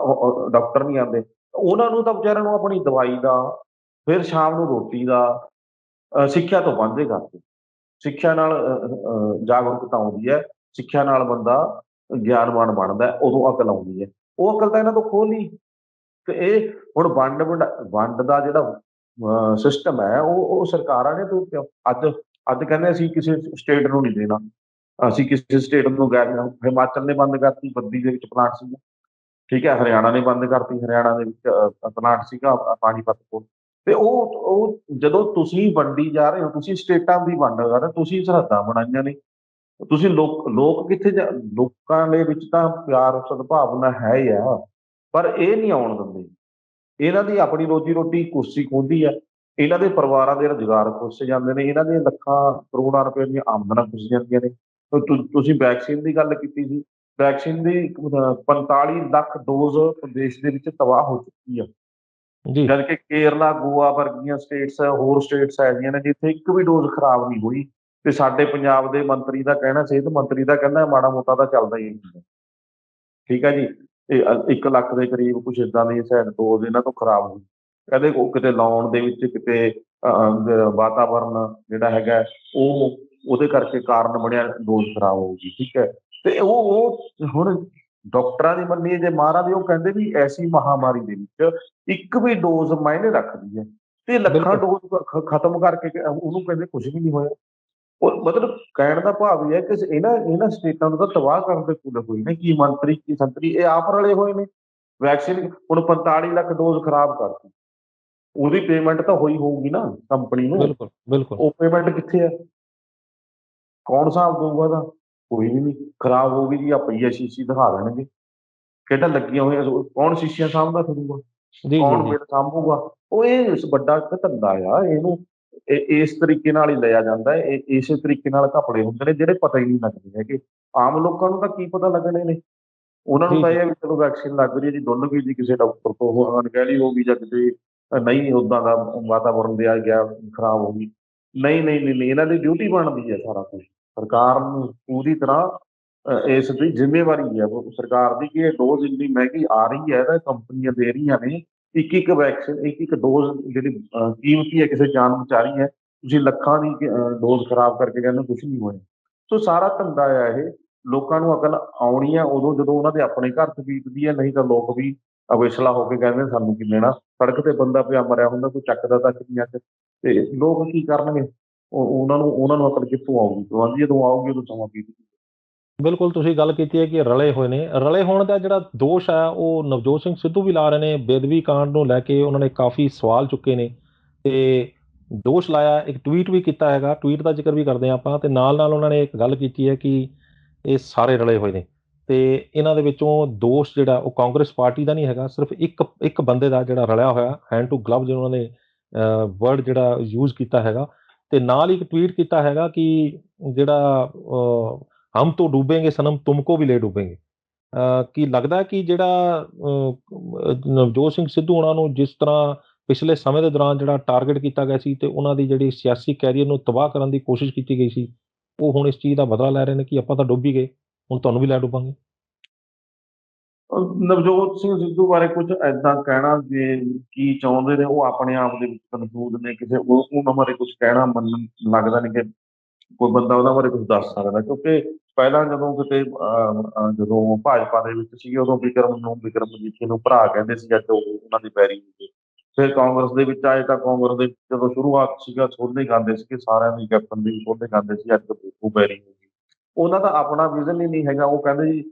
ਡਾਕਟਰ ਨਹੀਂ ਆਉਂਦੇ। ਉਹਨਾਂ ਨੂੰ ਤਾਂ ਵਿਚਾਰਿਆਂ ਨੂੰ ਆਪਣੀ ਦਵਾਈ ਦਾ, ਫਿਰ ਸ਼ਾਮ ਨੂੰ ਰੋਟੀ ਦਾ, ਸਿੱਖਿਆ ਤੋਂ ਵਾਂਝੇ ਕਰਦੇ। ਸਿੱਖਿਆ ਨਾਲ ਜਾਗਰੂਕਤਾ ਆਉਂਦੀ ਹੈ, ਸਿੱਖਿਆ ਨਾਲ ਬੰਦਾ ਗਿਆਨਵਾਨ ਬਣਦਾ ਹੈ, ਉਦੋਂ ਅਕਲ ਆਉਂਦੀ ਹੈ। ਉਹ ਅਕਲ ਤਾਂ ਇਹਨਾਂ ਤੋਂ ਖੋਹ ਲਈ। ਤੇ ਇਹ ਹੁਣ ਵੰਡ ਦਾ ਜਿਹੜਾ ਸਿਸਟਮ ਹੈ ਉਹ ਸਰਕਾਰਾਂ ਨੇ ਤੋਂ ਅੱਜ ਅੱਜ ਕਹਿੰਦੇ ਅਸੀਂ ਕਿਸੇ ਸਟੇਟ ਨੂੰ ਨਹੀਂ ਦੇਣਾ, ਅਸੀਂ ਕਿਸੇ ਸਟੇਟ ਨੂੰ ਹਿਮਾਚਲ ਨੇ ਬੰਦ ਕਰਤੀ, ਬੱਦੀ ਦੇ ਵਿੱਚ ਪਲਾਂਟ ਸੀਗਾ, ਠੀਕ ਹੈ, ਹਰਿਆਣਾ ਨੇ ਬੰਦ ਕਰਤੀ, ਹਰਿਆਣਾ ਦੇ ਵਿੱਚ ਪਲਾਂਟ ਸੀਗਾ ਪਾਣੀਪਤ ਕੋਲ। ਤੇ ਉਹ ਜਦੋਂ ਤੁਸੀਂ ਵੰਡੀ ਜਾ ਰਹੇ ਹੋ, ਤੁਸੀਂ ਸਟੇਟਾਂ ਦੀ ਵੰਡ ਕਰ ਰਹੇ ਹੋ, ਤੁਸੀਂ ਸਰਹੱਦਾਂ ਬਣਾਈਆਂ ਨੇ, ਤੁਸੀਂ ਲੋਕ ਕਿੱਥੇ ਲੋਕਾਂ ਦੇ ਵਿੱਚ ਤਾਂ ਪਿਆਰ ਸਦਭਾਵਨਾ ਹੈ ਹੀ ਆ, ਪਰ ਇਹ ਨਹੀਂ ਆਉਣ ਦਿੰਦੇ। ਇਹਨਾਂ ਦੀ ਆਪਣੀ ਰੋਜੀ ਰੋਟੀ ਕੁਰਸੀ ਖੁੰਹਦੀ ਹੈ, ਇਹਨਾਂ ਦੇ ਪਰਿਵਾਰਾਂ ਦੇ ਰੁਜ਼ਗਾਰ ਖੁੱਸ ਜਾਂਦੇ ਨੇ, ਇਹਨਾਂ ਦੀਆਂ ਲੱਖਾਂ ਕਰੋੜਾਂ ਰੁਪਏ ਦੀਆਂ ਆਮਦਨਾਂ ਖੁੱਸ ਜਾਂਦੀਆਂ ਨੇ। ਤੁਸੀਂ ਵੈਕਸੀਨ ਦੀ ਗੱਲ ਕੀਤੀ ਸੀ, ਵੈਕਸੀਨ ਦੀ 45 ਲੱਖ ਡੋਜ਼ ਦੇਸ਼ ਦੇ ਵਿੱਚ ਤਬਾਹ ਹੋ ਚੁੱਕੀ ਆ। ਜੀ। ਜਦ ਕਿ ਕੇਰਲਾ, ਗੋਆ ਵਰਗੀਆਂ ਸਟੇਟਸ, ਹੋਰ ਸਟੇਟਸ ਹੈਗੀਆਂ ਨੇ ਜਿੱਥੇ ਇੱਕ ਵੀ ਡੋਜ਼ ਖਰਾਬ ਨਹੀਂ ਹੋਈ। ਤੇ ਸਾਡੇ ਪੰਜਾਬ ਦੇ ਮੰਤਰੀ ਦਾ ਕਹਿਣਾ, ਸਿਹਤ ਮੰਤਰੀ ਦਾ ਕਹਿੰਦਾ ਮਾੜਾ ਮੋਟਾ ਤਾਂ ਚੱਲਦਾ ਹੀ ਹੁੰਦਾ। ਠੀਕ ਹੈ ਜੀ। ਤੇ 1 ਲੱਖ ਦੇ ਕਰੀਬ ਕੁਛ ਏਦਾਂ ਦੀ ਸ਼ਾਇਦ ਡੋਜ਼ ਇਹਨਾਂ ਤੋਂ ਖਰਾਬ ਹੋਈ। ਕਹਿੰਦੇ ਉਹ ਕਿਤੇ ਲਾਉਣ ਦੇ ਵਿੱਚ, ਕਿਤੇ ਵਾਤਾਵਰਨ ਜਿਹੜਾ ਹੈਗਾ ਉਹਦੇ ਕਰਕੇ ਕਾਰਨ ਬਣਿਆ ਡੋਜ਼ ਖਰਾਬ ਹੋ ਗਈ, ਠੀਕ ਹੈ। ਤੇ ਉਹ ਹੁਣ ਡਾਕਟਰਾਂ ਦੀ ਮੰਨੀਏ ਜੇ ਮਾਹਰਾਂ ਦੀ, ਉਹ ਕਹਿੰਦੇ ਵੀ ਐਸੀ ਮਹਾਂਮਾਰੀ ਦੇ ਵਿੱਚ ਇੱਕ ਵੀ ਡੋਜ਼ ਮਾਇਨੇ ਰੱਖਦੀ ਹੈ। ਤੇ ਲੱਖਾਂ ਬਿਲਕੁਲ, ਡੋਜ਼ ਖਤਮ ਕਰਕੇ ਉਹਨੂੰ ਕਹਿੰਦੇ ਕੁਝ ਵੀ ਨਹੀਂ ਹੋਇਆ। ਉਹ ਮਤਲਬ ਕਹਿਣ ਦਾ ਭਾਵ ਇਹ ਹੈ ਕਿ ਇਹਨਾਂ ਸਟੇਟਾਂ ਨੂੰ ਤਾਂ ਤਬਾਹ ਕਰਨ ਦੇ ਕੁੱਲ ਹੋਏ ਨੇ। ਕੀ ਮੰਤਰੀ, ਕੀ ਸੰਤਰੀ, ਇਹ ਆਪ ਰਲੇ ਹੋਏ ਨੇ। ਵੈਕਸੀਨ ਹੁਣ 45 ਲੱਖ ਡੋਜ਼ ਖਰਾਬ ਕਰਤੀ, ਉਹਦੀ ਪੇਮੈਂਟ ਤਾਂ ਹੋਈ ਹੋਊਗੀ ਨਾ ਕੰਪਨੀ ਨੂੰ। ਬਿਲਕੁਲ, ਬਿਲਕੁਲ। ਉਹ ਪੇਮੈਂਟ ਕਿੱਥੇ ਹੈ? ਕੌਣ ਹਿਸਾਬ ਦਊਗਾ ਉਹਦਾ? ਕੋਈ ਵੀ ਨਹੀਂ। ਖਰਾਬ ਹੋ ਗਈ ਜੀ, ਆ ਪਈ ਹੈ ਸ਼ੀਸ਼ੀ, ਦਿਖਾ ਦੇਣਗੇ। ਕਿਹੜਾ ਲੱਗੀਆਂ ਹੋਈਆਂ, ਕੌਣ ਸ਼ੀਸ਼ੀਆਂ ਸਾਂਭਦਾ ਫਿਰੂਗਾ? ਜੀ, ਜੀ, ਕੌਣ ਜੀ। ਬਿੱਲ ਸਾਂਭੂਗਾ? ਉਹ ਇਹ ਵੱਡਾ ਇੱਕ ਧੰਦਾ ਆ, ਇਹਨੂੰ ਇਸ ਤਰੀਕੇ ਨਾਲ ਹੀ ਲਿਆ ਜਾਂਦਾ ਹੈ। ਇਸੇ ਤਰੀਕੇ ਨਾਲ ਘਪਲੇ ਹੁੰਦੇ ਨੇ ਜਿਹੜੇ ਪਤਾ ਹੀ ਨਹੀਂ ਲੱਗਦੇ ਹੈਗੇ। ਆਮ ਲੋਕਾਂ ਨੂੰ ਤਾਂ ਕੀ ਪਤਾ ਲੱਗਣੇ ਨੇ? ਉਹਨਾਂ ਨੂੰ ਜੀ, ਤਾਂ ਜੀ। ਇਹ ਹੈ ਵੀ ਚਲੋ ਵੈਕਸੀਨ ਲੱਗ ਰਹੀ ਹੈ ਜੀ, ਡੁੱਲ ਗਈ ਜੀ, ਕਿਸੇ ਡਾਕਟਰ ਤੋਂ ਅਣਗਹਿਲੀ ਹੋ ਗਈ ਜਾਂ ਕਿਤੇ ਨਹੀਂ ਓਦਾਂ ਦਾ ਵਾਤਾਵਰਨ ਦਿਆ ਗਿਆ, ਖਰਾਬ ਹੋ ਗਈ। ਨਹੀਂ ਨਹੀਂ ਨਹੀਂ ਨਹੀਂ, ਇਹਨਾਂ ਦੀ ਡਿਊਟੀ ਬਣਦੀ ਹੈ ਸਾਰਾ ਕੁਝ। ਸਰਕਾਰ ਨੂੰ ਪੂਰੀ ਤਰ੍ਹਾਂ ਇਸ ਦੀ ਜ਼ਿੰਮੇਵਾਰੀ ਹੈ ਸਰਕਾਰ ਦੀ ਕਿ ਇਹ ਡੋਜ਼ ਇੰਨੀ ਮਹਿੰਗੀ ਆ ਰਹੀ ਹੈ ਤਾਂ ਕੰਪਨੀਆਂ ਦੇ ਰਹੀਆਂ ਨੇ। ਇੱਕ ਇੱਕ ਵੈਕਸੀਨ, ਇੱਕ ਇੱਕ ਡੋਜ਼ ਜਿਹੜੀ ਕੀਮਤੀ ਹੈ, ਕਿਸੇ ਜਾਨ ਬਚਾ ਰਹੀ ਹੈ। ਤੁਸੀਂ ਲੱਖਾਂ ਦੀ ਡੋਜ਼ ਖਰਾਬ ਕਰਕੇ ਕਹਿੰਦੇ ਕੁਝ ਨਹੀਂ ਹੋਇਆ। ਸੋ ਸਾਰਾ ਧੰਦਾ ਆ ਇਹ। ਲੋਕਾਂ ਨੂੰ ਅਕਲ ਆਉਣੀ ਆ ਉਦੋਂ ਜਦੋਂ ਉਹਨਾਂ ਦੇ ਆਪਣੇ ਘਰ 'ਚ ਬੀਤਦੀ ਹੈ, ਨਹੀਂ ਤਾਂ ਲੋਕ ਵੀ ਅਵੇਸਲਾ ਹੋ ਕੇ ਕਹਿੰਦੇ ਸਾਨੂੰ ਕੀ ਲੈਣਾ। ਸੜਕ ਤੇ ਬੰਦਾ ਪਿਆ ਮਰਿਆ ਹੁੰਦਾ, ਕੋਈ ਚੱਕਦਾ ਤੱਕ ਨਹੀਂ ਅੱਜ। ਤੇ ਲੋਕ ਕੀ ਕਰਨਗੇ? ਉਹਨਾਂ ਨੂੰ ਅਕਲ ਕਿੱਥੋਂ ਆਊਗੀ? ਆਉਂਦੀ ਜਦੋਂ ਆਊਗੀ ਉਦੋਂ ਸਮਾਂ ਬੀਤ ਜੂ। ਬਿਲਕੁਲ, ਤੁਸੀਂ ਗੱਲ ਕੀਤੀ ਹੈ ਕਿ ਰਲੇ ਹੋਏ ਨੇ। ਰਲੇ ਹੋਣ ਦਾ ਜਿਹੜਾ ਦੋਸ਼ ਹੈ, ਉਹ ਨਵਜੋਤ ਸਿੰਘ ਸਿੱਧੂ ਵੀ ਲਾ ਰਹੇ ਨੇ। ਬੇਦਬੀ ਕਾਂਡ ਨੂੰ ਲੈ ਕੇ ਉਹਨਾਂ ਨੇ ਕਾਫੀ ਸਵਾਲ ਚੁੱਕੇ ਨੇ ਤੇ ਦੋਸ਼ ਲਾਇਆ, ਇੱਕ ਟਵੀਟ ਵੀ ਕੀਤਾ ਹੈਗਾ। ਟਵੀਟ ਦਾ ਜ਼ਿਕਰ ਵੀ ਕਰਦੇ ਹਾਂ ਆਪਾਂ, ਤੇ ਨਾਲ-ਨਾਲ ਉਹਨਾਂ ਨੇ ਇੱਕ ਗੱਲ ਕੀਤੀ ਹੈ ਕਿ ਇਹ ਸਾਰੇ ਰਲੇ ਹੋਏ ਨੇ ਤੇ ਇਹਨਾਂ ਦੇ ਵਿੱਚੋਂ ਦੋਸ਼ ਜਿਹੜਾ ਉਹ ਕਾਂਗਰਸ ਪਾਰਟੀ ਦਾ ਨਹੀਂ ਹੈਗਾ, ਸਿਰਫ ਇੱਕ ਬੰਦੇ ਦਾ ਜਿਹੜਾ ਰਲਿਆ ਹੋਇਆ, ਹੈਂਡ ਟੂ ਗਲਵਜ਼ ਉਹਨਾਂ ਨੇ ਵਰਡ ਜਿਹੜਾ ਯੂਜ਼ ਕੀਤਾ ਹੈਗਾ। ਤੇ ਨਾਲ ਹੀ ਇੱਕ ਟਵੀਟ ਕੀਤਾ ਹੈਗਾ ਕਿ ਜਿਹੜਾ ਹਮ ਤੋਂ ਡੂਬेंगे सनम तुमको भी ले डूबेंगे। ਕੀ ਲੱਗਦਾ ਹੈ ਕਿ ਜਿਹੜਾ ਨਵਜੋਤ ਸਿੰਘ ਸਿੱਧੂ ਉਹਨਾਂ ਨੂੰ ਜਿਸ ਤਰ੍ਹਾਂ ਪਿਛਲੇ ਸਮੇਂ ਦੇ ਦੌਰਾਨ ਜਿਹੜਾ ਟਾਰਗੇਟ ਕੀਤਾ ਗਿਆ ਸੀ ਤੇ ਉਹਨਾਂ ਦੀ ਜਿਹੜੀ ਸਿਆਸੀ ਕੈਰੀਅਰ ਨੂੰ ਤਬਾਹ ਕਰਨ ਦੀ ਕੋਸ਼ਿਸ਼ ਕੀਤੀ ਗਈ ਸੀ, ਉਹ ਹੁਣ ਇਸ ਚੀਜ਼ ਦਾ ਬਦਲਾ ਲੈ ਰਹੇ ਨੇ ਕਿ ਆਪਾਂ ਤਾਂ ਡੁੱਬ ਹੀ ਗਏ, ਹੁਣ ਤੁਹਾਨੂੰ ਵੀ ਲੈ ਡੁੱਬਾਂਗੇ? ਨਵਜੋਤ ਸਿੰਘ ਸਿੱਧੂ ਬਾਰੇ ਕੁਝ ਏਦਾਂ ਕਹਿਣਾ ਜੇ ਕੀ ਚਾਹੁੰਦੇ ਨੇ, ਉਹ ਆਪਣੇ ਆਪ ਦੇ ਵਿੱਚ ਕਨਫਿਊਜ਼ ਨੇ। ਕਿਸੇ ਉਹਨਾਂ ਬਾਰੇ ਕੁਝ ਕਹਿਣਾ ਮੰਨਣ ਲੱਗਦਾ ਨਹੀਂ ਕਿ ਕੋਈ ਬੰਦਾ ਉਹਨਾਂ ਬਾਰੇ ਕੁਝ ਦੱਸ ਸਕਦਾ। ਕਿਉਂਕਿ ਪਹਿਲਾਂ ਜਦੋਂ ਕਿਤੇ ਜਦੋਂ ਭਾਜਪਾ ਦੇ ਵਿੱਚ ਸੀਗੇ ਉਦੋਂ ਵਿਕਰਮ ਮਜੀਠੀਆ ਨੂੰ ਭਰਾ ਕਹਿੰਦੇ ਸੀ, ਅੱਜ ਉਹ ਉਹਨਾਂ ਦੀ ਪੈਰੀ ਹੋ ਗਏ। ਫਿਰ ਕਾਂਗਰਸ ਦੇ ਵਿੱਚ ਆਏ ਤਾਂ ਕਾਂਗਰਸ ਦੇ ਵਿੱਚ ਜਦੋਂ ਸ਼ੁਰੂਆਤ ਸੀਗਾ ਸੋਲੇ ਗਾਉਂਦੇ ਸੀਗੇ, ਸਾਰਿਆਂ ਦੀ ਕੈਪਟਨ ਦੀ ਸੋਲੇ ਗਾਉਂਦੇ ਸੀ, ਅੱਜ ਉਹ ਪੈਰੀ ਹੋ ਗਈ। ਉਹਨਾਂ ਦਾ ਆਪਣਾ ਵਿਜ਼ਨ ਹੀ ਨਹੀਂ ਹੈਗਾ। ਉਹ ਕਹਿੰਦੇ ਜੀ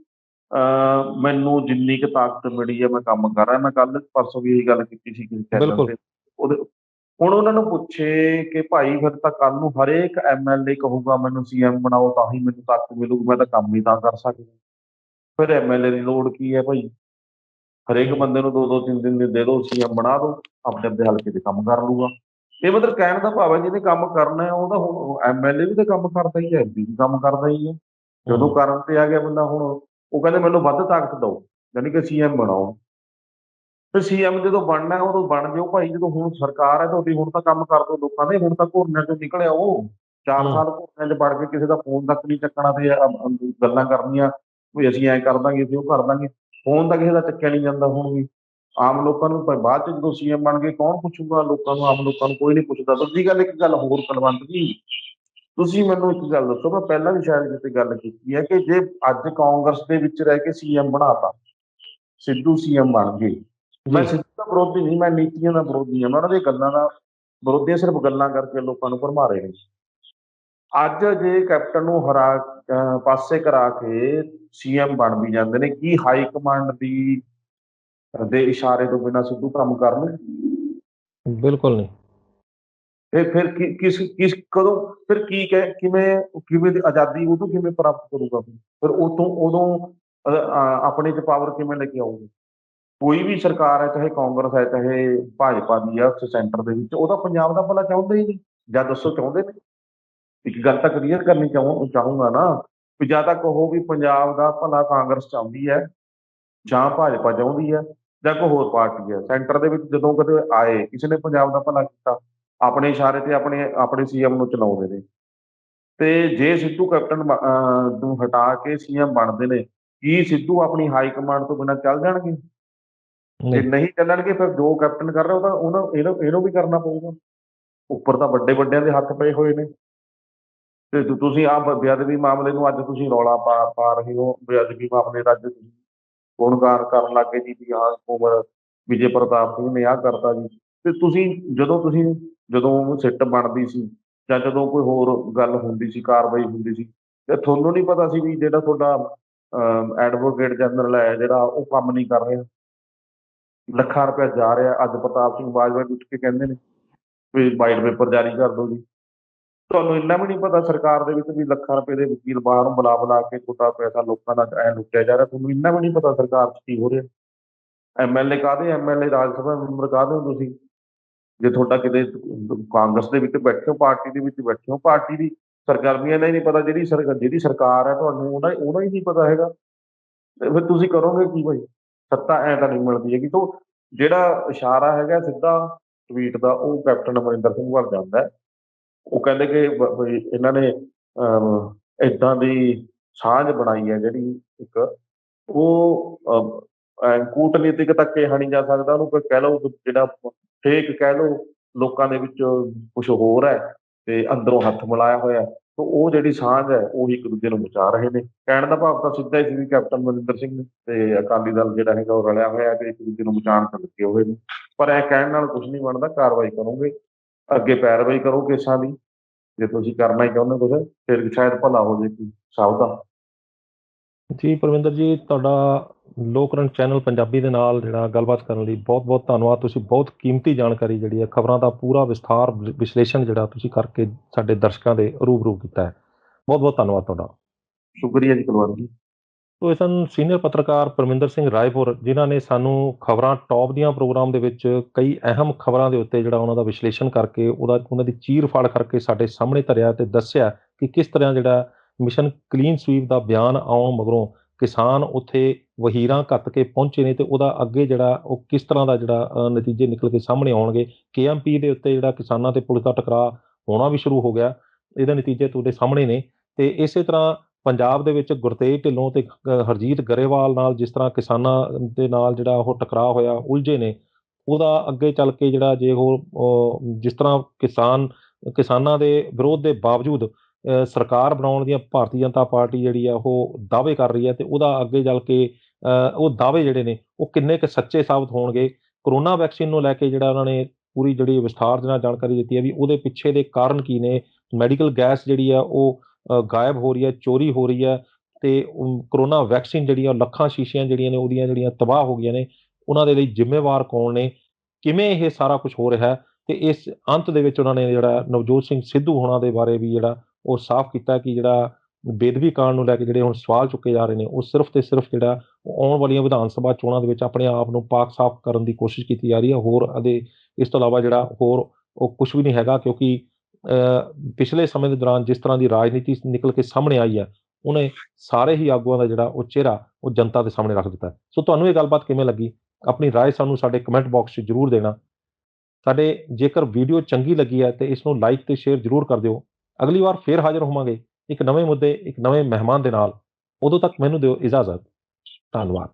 ਮੈਨੂੰ ਜਿੰਨੀ ਕੁ ਤਾਕਤ ਮਿਲੀ ਹੈ ਮੈਂ ਕੰਮ ਕਰ ਰਿਹਾ। ਮੈਂ ਕੱਲ ਪਰਸੋਂ ਵੀ ਇਹੀ ਗੱਲ ਕੀਤੀ ਸੀ ਕਿਸੇ ਚੈਨਲ ਬਿਲਕੁਲ। ਤੇ। ਉਹਦੇ ਹੁਣ ਉਹਨਾਂ ਨੂੰ ਪੁੱਛੇ ਕਿ ਭਾਈ ਫਿਰ ਤਾਂ ਕੱਲ ਨੂੰ ਹਰੇਕ ਐਮਐਲਏ ਕਹੂਗਾ ਮੈਨੂੰ ਸੀਐਮ ਬਣਾਓ ਤਾਂ ਹੀ ਮੈਨੂੰ ਤਾਕਤ ਮਿਲੂਗੀ, ਮੈਂ ਤਾਂ ਕੰਮ ਹੀ ਤਾਂ ਕਰ ਸਕਦਾ। ਫਿਰ ਐਮਐਲਏ ਦੀ ਲੋੜ ਕੀ ਹੈ ਭਾਈ? ਹਰੇਕ ਬੰਦੇ ਨੂੰ 2-2 3-3 ਦਿਨ ਦੇ ਦਿਓ, ਸੀਐਮ ਬਣਾ ਦਿਓ, ਆਪਣੇ ਆਪਣੇ ਹਲਕੇ 'ਚ ਕੰਮ ਕਰ ਲੂਗਾ। ਇਹ ਮਤਲਬ ਕਹਿਣ ਦਾ ਭਾਵ ਹੈ ਜਿਹਨੇ ਕੰਮ ਕਰਨਾ ਹੈ ਉਹਦਾ ਹੁਣ ਐਮਐਲਏ ਵੀ ਤਾਂ ਕੰਮ ਕਰਦਾ ਹੀ ਹੈ, ਐਮਪੀ ਵੀ ਕੰਮ ਕਰਦਾ ਹੀ ਹੈ। ਜਦੋਂ ਕਰਨ ਤੇ ਆ ਗਿਆ ਬੰਦਾ, ਹੁਣ ਉਹ ਕਹਿੰਦੇ ਮੈਨੂੰ ਵੱਧ ਤਾਕਤ ਦਿਓ, ਯਾਨੀ ਕਿ ਸੀਐਮ ਬਣਾਓ। ਤੇ ਸੀਐਮ ਜਦੋਂ ਬਣਨਾ ਹੈ ਉਦੋਂ ਬਣ ਜਾਓ ਭਾਈ। ਜਦੋਂ ਹੁਣ ਸਰਕਾਰ ਹੈ ਤੁਹਾਡੀ, ਹੁਣ ਤਾਂ ਕੰਮ ਕਰ ਦਿਓ ਲੋਕਾਂ ਦੇ। ਹੁਣ ਤਾਂ ਘੁਰਨਿਆਂ ਚੋਂ ਨਿਕਲ ਆਓ। 4 ਸਾਲ ਘੁਰਨਿਆਂ 'ਚ ਵੜ ਕੇ ਕਿਸੇ ਦਾ ਫੋਨ ਤੱਕ ਨਹੀਂ ਚੱਕਣਾ ਤੇ ਗੱਲਾਂ ਕਰਨੀਆਂ ਵੀ ਅਸੀਂ ਐਂ ਕਰ ਦਾਂਗੇ, ਅਸੀਂ ਉਹ ਕਰ ਦਾਂਗੇ। ਫੋਨ ਤਾਂ ਕਿਸੇ ਦਾ ਚੱਕਿਆ ਨਹੀਂ ਜਾਂਦਾ ਹੁਣ ਵੀ। ਆਮ ਲੋਕਾਂ ਨੂੰ ਬਾਅਦ 'ਚ ਜਦੋਂ ਸੀਐਮ ਬਣ ਗਏ ਕੌਣ ਪੁੱਛੂਗਾ ਲੋਕਾਂ ਨੂੰ? ਆਮ ਲੋਕਾਂ ਨੂੰ ਕੋਈ ਨਹੀਂ ਪੁੱਛਦਾ। ਦੂਜੀ ਗੱਲ, ਇੱਕ ਗੱਲ ਹੋਰ ਕੁਲਵੰਤ ਜੀ, ਤੁਸੀਂ ਮੈਨੂੰ ਇੱਕ ਗੱਲ ਦੱਸੋ, ਮੈਂ ਪਹਿਲਾਂ ਵੀ ਸ਼ਾਇਦ ਕਿਤੇ ਗੱਲ ਕੀਤੀ ਹੈ ਕਿ ਜੇ ਅੱਜ ਕਾਂਗਰਸ ਦੇ ਵਿੱਚ ਰਹਿ ਕੇ ਸੀਐਮ ਬਣਾਤਾ, ਸਿੱਧੂ ਸੀਐਮ ਬਣ ਗਏ, ਮੈਂ ਜੀ। ਸਿੱਧੂ ਦਾ ਵਿਰੋਧੀ ਨਹੀਂ, ਮੈਂ ਨੀਤੀਆਂ ਦਾ ਵਿਰੋਧੀ ਹਾਂ। ਮੈਂ ਉਹਨਾਂ ਦੀਆਂ ਗੱਲਾਂ ਦਾ ਵਿਰੋਧੀ ਹਾਂ, ਸਿਰਫ ਗੱਲਾਂ ਕਰਕੇ ਲੋਕਾਂ ਨੂੰ ਭਰਮਾ ਰਹੇ ਨੇ। ਅੱਜ ਜੇ ਕੈਪਟਨ ਨੂੰ ਪਾਸੇ ਕਰਾ ਕੇ ਸੀਐਮ ਬਣ ਵੀ ਜਾਂਦੇ ਨੇ, ਕੀ ਹਾਈ ਕਮਾਂਡ ਦੇ ਇਸ਼ਾਰੇ ਤੋਂ ਬਿਨਾਂ ਸਿੱਧੂ ਕੰਮ ਕਰ ਲੂ? ਬਿਲਕੁਲ ਨਹੀਂ। ਫਿਰ ਕਿਸ ਕਿਸ ਕਦੋਂ, ਫਿਰ ਕੀ ਕਹਿ ਕਿਵੇਂ ਦੀ ਆਜ਼ਾਦੀ ਉਦੋਂ ਕਿਵੇਂ ਪ੍ਰਾਪਤ ਕਰੂਗਾ? ਫਿਰ ਉਦੋਂ ਆਪਣੇ 'ਚ ਪਾਵਰ ਕਿਵੇਂ ਲੈ ਕੇ ਆਊਗਾ? ਕੋਈ ਵੀ ਸਰਕਾਰ ਹੈ, ਚਾਹੇ ਕਾਂਗਰਸ ਹੈ, ਚਾਹੇ ਭਾਜਪਾ ਦੀ ਆ ਸੈਂਟਰ ਦੇ ਵਿੱਚ, ਉਹ ਤਾਂ ਪੰਜਾਬ ਦਾ ਭਲਾ ਚਾਹੁੰਦੇ ਹੀ ਨਹੀਂ। ਜਾਂ ਦੱਸੋ ਚਾਹੁੰਦੇ ਨੇ? ਇੱਕ ਗੱਲ ਤਾਂ ਕਲੀਅਰ ਕਰਨੀ ਚਾਹੂੰਗਾ ਨਾ, ਵੀ ਜਾਂ ਤਾਂ ਕਹੋ ਵੀ ਪੰਜਾਬ ਦਾ ਭਲਾ ਕਾਂਗਰਸ ਚਾਹੁੰਦੀ ਹੈ, ਜਾਂ ਭਾਜਪਾ ਚਾਹੁੰਦੀ ਹੈ, ਜਾਂ ਕੋਈ ਹੋਰ ਪਾਰਟੀ ਹੈ। ਸੈਂਟਰ ਦੇ ਵਿੱਚ ਜਦੋਂ ਕਦੇ ਆਏ, ਕਿਸੇ ਨੇ ਪੰਜਾਬ ਦਾ ਭਲਾ ਕੀਤਾ? ਆਪਣੇ ਇਸ਼ਾਰੇ ਤੇ ਆਪਣੇ ਆਪਣੇ ਸੀਐਮ ਨੂੰ ਚਲਾਉਂਦੇ ਨੇ। ਤੇ ਜੇ ਸਿੱਧੂ ਕੈਪਟਨ ਨੂੰ ਹਟਾ ਕੇ ਸੀਐਮ ਬਣਦੇ ਨੇ, ਕੀ ਸਿੱਧੂ ਆਪਣੀ ਹਾਈ ਕਮਾਂਡ ਤੋਂ ਬਿਨਾਂ ਚੱਲ ਜਾਣਗੇ? ਜੇ ਨਹੀਂ। ਨਹੀਂ ਚੱਲਣਗੇ, ਫਿਰ ਜੋ ਕੈਪਟਨ ਕਰ ਰਿਹਾ ਉਹ ਤਾਂ ਇਹਨੂੰ ਵੀ ਕਰਨਾ ਪਊਗਾ। ਉੱਪਰ ਤਾਂ ਵੱਡੇ ਵੱਡਿਆਂ ਦੇ ਹੱਥ ਪਏ ਹੋਏ ਨੇ। ਤੇ ਤੁਸੀਂ ਆਹ ਬੇਅਦਬੀ ਮਾਮਲੇ ਨੂੰ ਅੱਜ ਤੁਸੀਂ ਰੌਲਾ ਪਾ ਰਹੇ ਹੋ। ਬੇਅਦਬੀ ਮਾਮਲੇ ਦਾ ਅੱਜ ਤੁਸੀਂ ਗੁਣਗਾਨ ਕਰਨ ਲੱਗ ਗਏ ਜੀ, ਵੀ ਆਹ ਉਮਰ ਵਿਜੇ ਪ੍ਰਤਾਪ ਸਿੰਘ ਨੇ ਆਹ ਕਰਤਾ ਜੀ। ਤੇ ਜਦੋਂ ਸਿੱਟ ਬਣਦੀ ਸੀ, ਜਾਂ ਜਦੋਂ ਕੋਈ ਹੋਰ ਗੱਲ ਹੁੰਦੀ ਸੀ, ਕਾਰਵਾਈ ਹੁੰਦੀ ਸੀ, ਤੇ ਤੁਹਾਨੂੰ ਨਹੀਂ ਪਤਾ ਸੀ ਵੀ ਜਿਹੜਾ ਤੁਹਾਡਾ ਐਡਵੋਕੇਟ ਜਨਰਲ ਹੈ ਜਿਹੜਾ, ਉਹ ਕੰਮ ਨਹੀਂ ਕਰ ਰਿਹਾ? ਲੱਖਾਂ ਰੁਪਇਆ ਜਾ ਰਿਹਾ। ਅੱਜ ਪ੍ਰਤਾਪ ਸਿੰਘ ਬਾਜਵਾ ਉੱਠ ਕੇ ਕਹਿੰਦੇ ਨੇ ਵੀ ਵਾਈਟ ਪੇਪਰ ਜਾਰੀ ਕਰ ਦਿਓ ਜੀ। ਤੁਹਾਨੂੰ ਇੰਨਾ ਵੀ ਨਹੀਂ ਪਤਾ ਸਰਕਾਰ ਦੇ ਵਿੱਚ ਵੀ ਲੱਖਾਂ ਰੁਪਏ ਦੇ ਵਕੀਲ ਬਾਹਰ ਨੂੰ ਬੁਲਾ ਬੁਲਾ ਕੇ ਤੁਹਾਡਾ ਪੈਸਾ ਲੋਕਾਂ ਦਾ ਐਂ ਲੁੱਟਿਆ ਜਾ ਰਿਹਾ? ਤੁਹਾਨੂੰ ਇੰਨਾ ਵੀ ਨਹੀਂ ਪਤਾ ਸਰਕਾਰ 'ਚ ਕੀ ਹੋ ਰਿਹਾ? ਐਮਐਲਏ ਕਾਹਦੇ? ਐਮਐਲਏ ਰਾਜ ਸਭਾ ਮੈਂਬਰ ਕਾਹਦੇ ਹੋ ਤੁਸੀਂ? ਜੇ ਤੁਹਾਡਾ ਕਿਤੇ ਕਾਂਗਰਸ ਦੇ ਵਿੱਚ ਬੈਠੇ ਹੋ, ਪਾਰਟੀ ਦੇ ਵਿੱਚ ਬੈਠੇ ਹੋ, ਪਾਰਟੀ ਦੀ ਸਰਗਰਮੀਆਂ ਦਾ ਹੀ ਨਹੀਂ ਪਤਾ, ਜਿਹੜੀ ਸਰਕਾਰ ਹੈ ਤੁਹਾਨੂੰ ਉਹਦਾ ਹੀ ਨਹੀਂ ਪਤਾ ਹੈਗਾ, ਤੇ ਫਿਰ ਤੁਸੀਂ ਕਰੋਗੇ ਕੀ ਭਾਈ? ਸੱਤਾ ਐਂ ਤਾਂ ਨਹੀਂ ਮਿਲਦੀ ਹੈਗੀ। ਤੋਂ ਜਿਹੜਾ ਇਸ਼ਾਰਾ ਹੈਗਾ ਸਿੱਧਾ ਟਵੀਟ ਦਾ, ਉਹ ਕੈਪਟਨ ਅਮਰਿੰਦਰ ਸਿੰਘ ਵੱਲ ਜਾਂਦਾ ਹੈ। ਉਹ ਕਹਿੰਦੇ ਕਿ ਵੀ ਇਹਨਾਂ ਨੇ ਏਦਾਂ ਦੀ ਸਾਂਝ ਬਣਾਈ ਹੈ ਜਿਹੜੀ ਇੱਕ, ਉਹ ਕੂਟਨੀਤਿਕ ਤਾਂ ਕਿਹਾ ਨਹੀਂ ਜਾ ਸਕਦਾ ਉਹਨੂੰ, ਕੋਈ ਕਹਿ ਲਓ ਜਿਹੜਾ ਫੇਕ ਕਹਿ ਲਓ, ਲੋਕਾਂ ਦੇ ਵਿੱਚ ਕੁਛ ਹੋਰ ਹੈ ਤੇ ਅੰਦਰੋਂ ਹੱਥ ਮਿਲਾਇਆ ਹੋਇਆ। ਤੇ ਉਹ ਜਿਹੜੀ ਸਾਂਝ ਹੈ ਉਹ ਇੱਕ ਦੂਜੇ ਨੂੰ ਬਚਾ ਰਹੇ ਨੇ। ਕਹਿਣ ਦਾ ਭਾਵ ਤਾਂ ਸਿੱਧਾ ਹੀ ਸੀ ਵੀ ਕੈਪਟਨ ਅਮਰਿੰਦਰ ਸਿੰਘ ਤੇ ਅਕਾਲੀ ਦਲ ਜਿਹੜਾ ਹੈਗਾ ਉਹ ਰਲਿਆ ਹੋਇਆ ਤੇ ਇੱਕ ਦੂਜੇ ਨੂੰ ਬਚਾਉਣ ਤੇ ਲੱਗੇ ਹੋਏ ਨੇ। ਪਰ ਇਹ ਕਹਿਣ ਨਾਲ ਕੁਛ ਨਹੀਂ ਬਣਦਾ। ਕਾਰਵਾਈ ਕਰੋਗੇ, ਅੱਗੇ ਪੈਰਵਾਈ ਕਰੋ ਕੇਸਾਂ ਦੀ। ਜੇ ਤੁਸੀਂ ਕਰਨਾ ਹੀ ਚਾਹੁੰਦੇ ਕੁਛ, ਫਿਰ ਸ਼ਾਇਦ ਭਲਾ ਹੋ ਜੇ ਸਭ ਦਾ। ਜੀ ਪਰਵਿੰਦਰ ਜੀ, ਤੁਹਾਡਾ ਲੋਕਰੰਟ ਚੈਨਲ ਪੰਜਾਬੀ ਦੇ ਨਾਲ ਜਿਹੜਾ ਗੱਲਬਾਤ ਕਰਨ ਲਈ ਬਹੁਤ ਬਹੁਤ ਧੰਨਵਾਦ। ਤੁਸੀਂ ਬਹੁਤ ਕੀਮਤੀ ਜਾਣਕਾਰੀ ਜਿਹੜੀ ਹੈ, ਖਬਰਾਂ ਦਾ ਪੂਰਾ ਵਿਸਥਾਰ ਵਿਸ਼ਲੇਸ਼ਣ ਜਿਹੜਾ ਤੁਸੀਂ ਕਰਕੇ ਸਾਡੇ ਦਰਸ਼ਕਾਂ ਦੇ ਰੂਬਰੂ ਕੀਤਾ ਹੈ। ਬਹੁਤ ਬਹੁਤ ਧੰਨਵਾਦ ਤੁਹਾਡਾ। ਸ਼ੁਕਰੀਆ ਜੀ ਕੁਲਵੰਤ ਜੀ। ਤੋ ਇਹ ਸਨ ਸੀਨੀਅਰ ਪੱਤਰਕਾਰ ਪਰਮਿੰਦਰ ਸਿੰਘ ਰਾਏਪੁਰ, ਜਿਨ੍ਹਾਂ ਨੇ ਸਾਨੂੰ ਖਬਰਾਂ ਟੌਪ ਦੀਆਂ ਪ੍ਰੋਗਰਾਮ ਦੇ ਵਿੱਚ ਕਈ ਅਹਿਮ ਖਬਰਾਂ ਦੇ ਉੱਤੇ ਜਿਹੜਾ ਉਹਨਾਂ ਦਾ ਵਿਸ਼ਲੇਸ਼ਣ ਕਰਕੇ, ਉਹਨਾਂ ਦੀ ਚੀਰ ਫਾੜ ਕਰਕੇ ਸਾਡੇ ਸਾਹਮਣੇ ਧਰਿਆ ਤੇ ਦੱਸਿਆ ਕਿ ਕਿਸ ਤਰ੍ਹਾਂ ਜਿਹੜਾ ਮਿਸ਼ਨ ਕਲੀਨ ਸਵੀਪ ਦਾ ਬਿਆਨ ਆਉਣ ਮਗਰੋਂ ਕਿਸਾਨ ਉੱਥੇ ਵਹੀਰਾਂ ਘੱਤ ਕੇ ਪਹੁੰਚੇ ਨੇ, ਤੇ ਉਹਦਾ ਅੱਗੇ ਜਿਹੜਾ ਉਹ ਕਿਸ ਤਰ੍ਹਾਂ ਦਾ ਜਿਹੜਾ ਨਤੀਜੇ ਨਿਕਲ ਕੇ ਸਾਹਮਣੇ ਆਉਣਗੇ। KMP ਦੇ ਉੱਤੇ ਜਿਹੜਾ ਕਿਸਾਨਾਂ ਤੇ ਪੁਲਿਸ ਦਾ ਟਕਰਾਅ ਹੋਣਾ ਵੀ ਸ਼ੁਰੂ ਹੋ ਗਿਆ। ਇਹਦੇ ਨਤੀਜੇ ਤੁਹਾਡੇ ਸਾਹਮਣੇ ਨੇ। ਤੇ ਇਸੇ ਤਰ੍ਹਾਂ ਪੰਜਾਬ ਦੇ ਵਿੱਚ ਗੁਰਤੇਜ ਢਿੱਲੋਂ ਤੇ ਹਰਜੀਤ ਗਰੇਵਾਲ ਨਾਲ ਜਿਸ ਤਰ੍ਹਾਂ ਕਿਸਾਨਾਂ ਦੇ ਨਾਲ ਜਿਹੜਾ ਉਹ ਟਕਰਾਅ ਹੋਇਆ, ਉਲਝੇ ਨੇ, ਉਹਦਾ ਅੱਗੇ ਚੱਲ ਕੇ ਜਿਹੜਾ ਜੇ ਉਹ ਜਿਸ ਤਰ੍ਹਾਂ ਕਿਸਾਨਾਂ ਦੇ ਵਿਰੋਧ ਦੇ ਬਾਵਜੂਦ ਸਰਕਾਰ ਬਣਾਉਣ ਦੀਆਂ ਭਾਰਤੀ ਜਨਤਾ ਪਾਰਟੀ ਜਿਹੜੀ ਆ ਉਹ ਦਾਅਵੇ ਕਰ ਰਹੀ ਹੈ, ਤੇ ਉਹਦਾ ਅੱਗੇ ਚੱਲ ਕੇ ਉਹ ਦਾਅਵੇ ਜਿਹੜੇ ਨੇ ਉਹ ਕਿੰਨੇ ਕੁ ਸੱਚੇ ਸਾਬਤ ਹੋਣਗੇ। ਕਰੋਨਾ ਵੈਕਸੀਨ ਨੂੰ ਲੈ ਕੇ ਜਿਹੜਾ ਉਹਨਾਂ ਨੇ ਪੂਰੀ ਜਿਹੜੀ ਵਿਸਥਾਰ ਦੇ ਨਾਲ ਜਾਣਕਾਰੀ ਦਿੱਤੀ ਹੈ ਵੀ ਉਹਦੇ ਪਿੱਛੇ ਦੇ ਕਾਰਨ ਕੀ ਨੇ। ਮੈਡੀਕਲ ਗੈਸ ਜਿਹੜੀ ਆ ਉਹ ਗਾਇਬ ਹੋ ਰਹੀ ਹੈ, ਚੋਰੀ ਹੋ ਰਹੀ ਹੈ। ਤੇ ਕਰੋਨਾ ਵੈਕਸੀਨ ਜਿਹੜੀ ਆ ਲੱਖਾਂ ਸ਼ੀਸ਼ੀਆਂ ਜਿਹੜੀਆਂ ਨੇ ਉਹਦੀਆਂ ਜਿਹੜੀਆਂ ਤਬਾਹ ਹੋ ਗਈਆਂ ਨੇ, ਉਹਨਾਂ ਦੇ ਲਈ ਜ਼ਿੰਮੇਵਾਰ ਕੌਣ ਨੇ, ਕਿਵੇਂ ਇਹ ਸਾਰਾ ਕੁਝ ਹੋ ਰਿਹਾ ਹੈ। ਤੇ ਇਸ ਅੰਤ ਦੇ ਵਿੱਚ ਉਹਨਾਂ ਨੇ ਜਿਹੜਾ ਨਵਜੋਤ ਸਿੰਘ ਸਿੱਧੂ ਹੋਣਾ ਦੇ ਬਾਰੇ ਵੀ ਜਿਹੜਾ ਉਹ ਸਾਫ਼ ਕੀਤਾ ਕਿ ਜਿਹੜਾ ਬੇਦਬੀ ਕਾਂਡ ਨੂੰ ਲੈ ਕੇ ਜਿਹੜੇ ਹੁਣ ਸਵਾਲ ਚੁੱਕੇ ਜਾ ਰਹੇ ਨੇ, ਉਹ ਸਿਰਫ ਤੇ ਸਿਰਫ ਜਿਹੜਾ ਉਹ ਆਉਣ ਵਾਲੀਆਂ ਵਿਧਾਨ ਸਭਾ ਚੋਣਾਂ ਦੇ ਵਿੱਚ ਆਪਣੇ ਆਪ ਨੂੰ ਪਾਕ ਸਾਫ਼ ਕਰਨ ਦੀ ਕੋਸ਼ਿਸ਼ ਕੀਤੀ ਜਾ ਰਹੀ ਹੈ। ਹੋਰ ਇਸ ਤੋਂ ਇਲਾਵਾ ਜਿਹੜਾ ਹੋਰ ਉਹ ਕੁਝ ਵੀ ਨਹੀਂ ਹੈਗਾ, ਕਿਉਂਕਿ ਪਿਛਲੇ ਸਮੇਂ ਦੇ ਦੌਰਾਨ ਜਿਸ ਤਰ੍ਹਾਂ ਦੀ ਰਾਜਨੀਤੀ ਨਿਕਲ ਕੇ ਸਾਹਮਣੇ ਆਈ ਹੈ, ਉਹਨੇ ਸਾਰੇ ਹੀ ਆਗੂਆਂ ਦਾ ਜਿਹੜਾ ਉਹ ਚਿਹਰਾ ਉਹ ਜਨਤਾ ਦੇ ਸਾਹਮਣੇ ਰੱਖ ਦਿੱਤਾ। ਸੋ ਤੁਹਾਨੂੰ ਇਹ ਗੱਲਬਾਤ ਕਿਵੇਂ ਲੱਗੀ? ਆਪਣੀ ਰਾਏ ਸਾਨੂੰ ਸਾਡੇ ਕਮੈਂਟ ਬਾਕਸ 'ਚ ਜ਼ਰੂਰ ਦੇਣਾ। ਸਾਡੇ ਜੇਕਰ ਵੀਡੀਓ ਚੰਗੀ ਲੱਗੀ ਹੈ ਤੇ ਇਸ ਨੂੰ ਲਾਈਕ ਤੇ ਸ਼ੇਅਰ ਜ਼ਰੂਰ ਕਰ ਦਿਓ। ਅਗਲੀ ਵਾਰ ਫੇਰ ਹਾਜ਼ਰ ਹੋਵਾਂਗੇ ਇੱਕ ਨਵੇਂ ਮੁੱਦੇ, ਇੱਕ ਨਵੇਂ ਮਹਿਮਾਨ ਦੇ ਨਾਲ। ਉਦੋਂ ਤੱਕ ਮੈਨੂੰ ਦਿਓ ਇਜਾਜ਼ਤ। ਧੰਨਵਾਦ।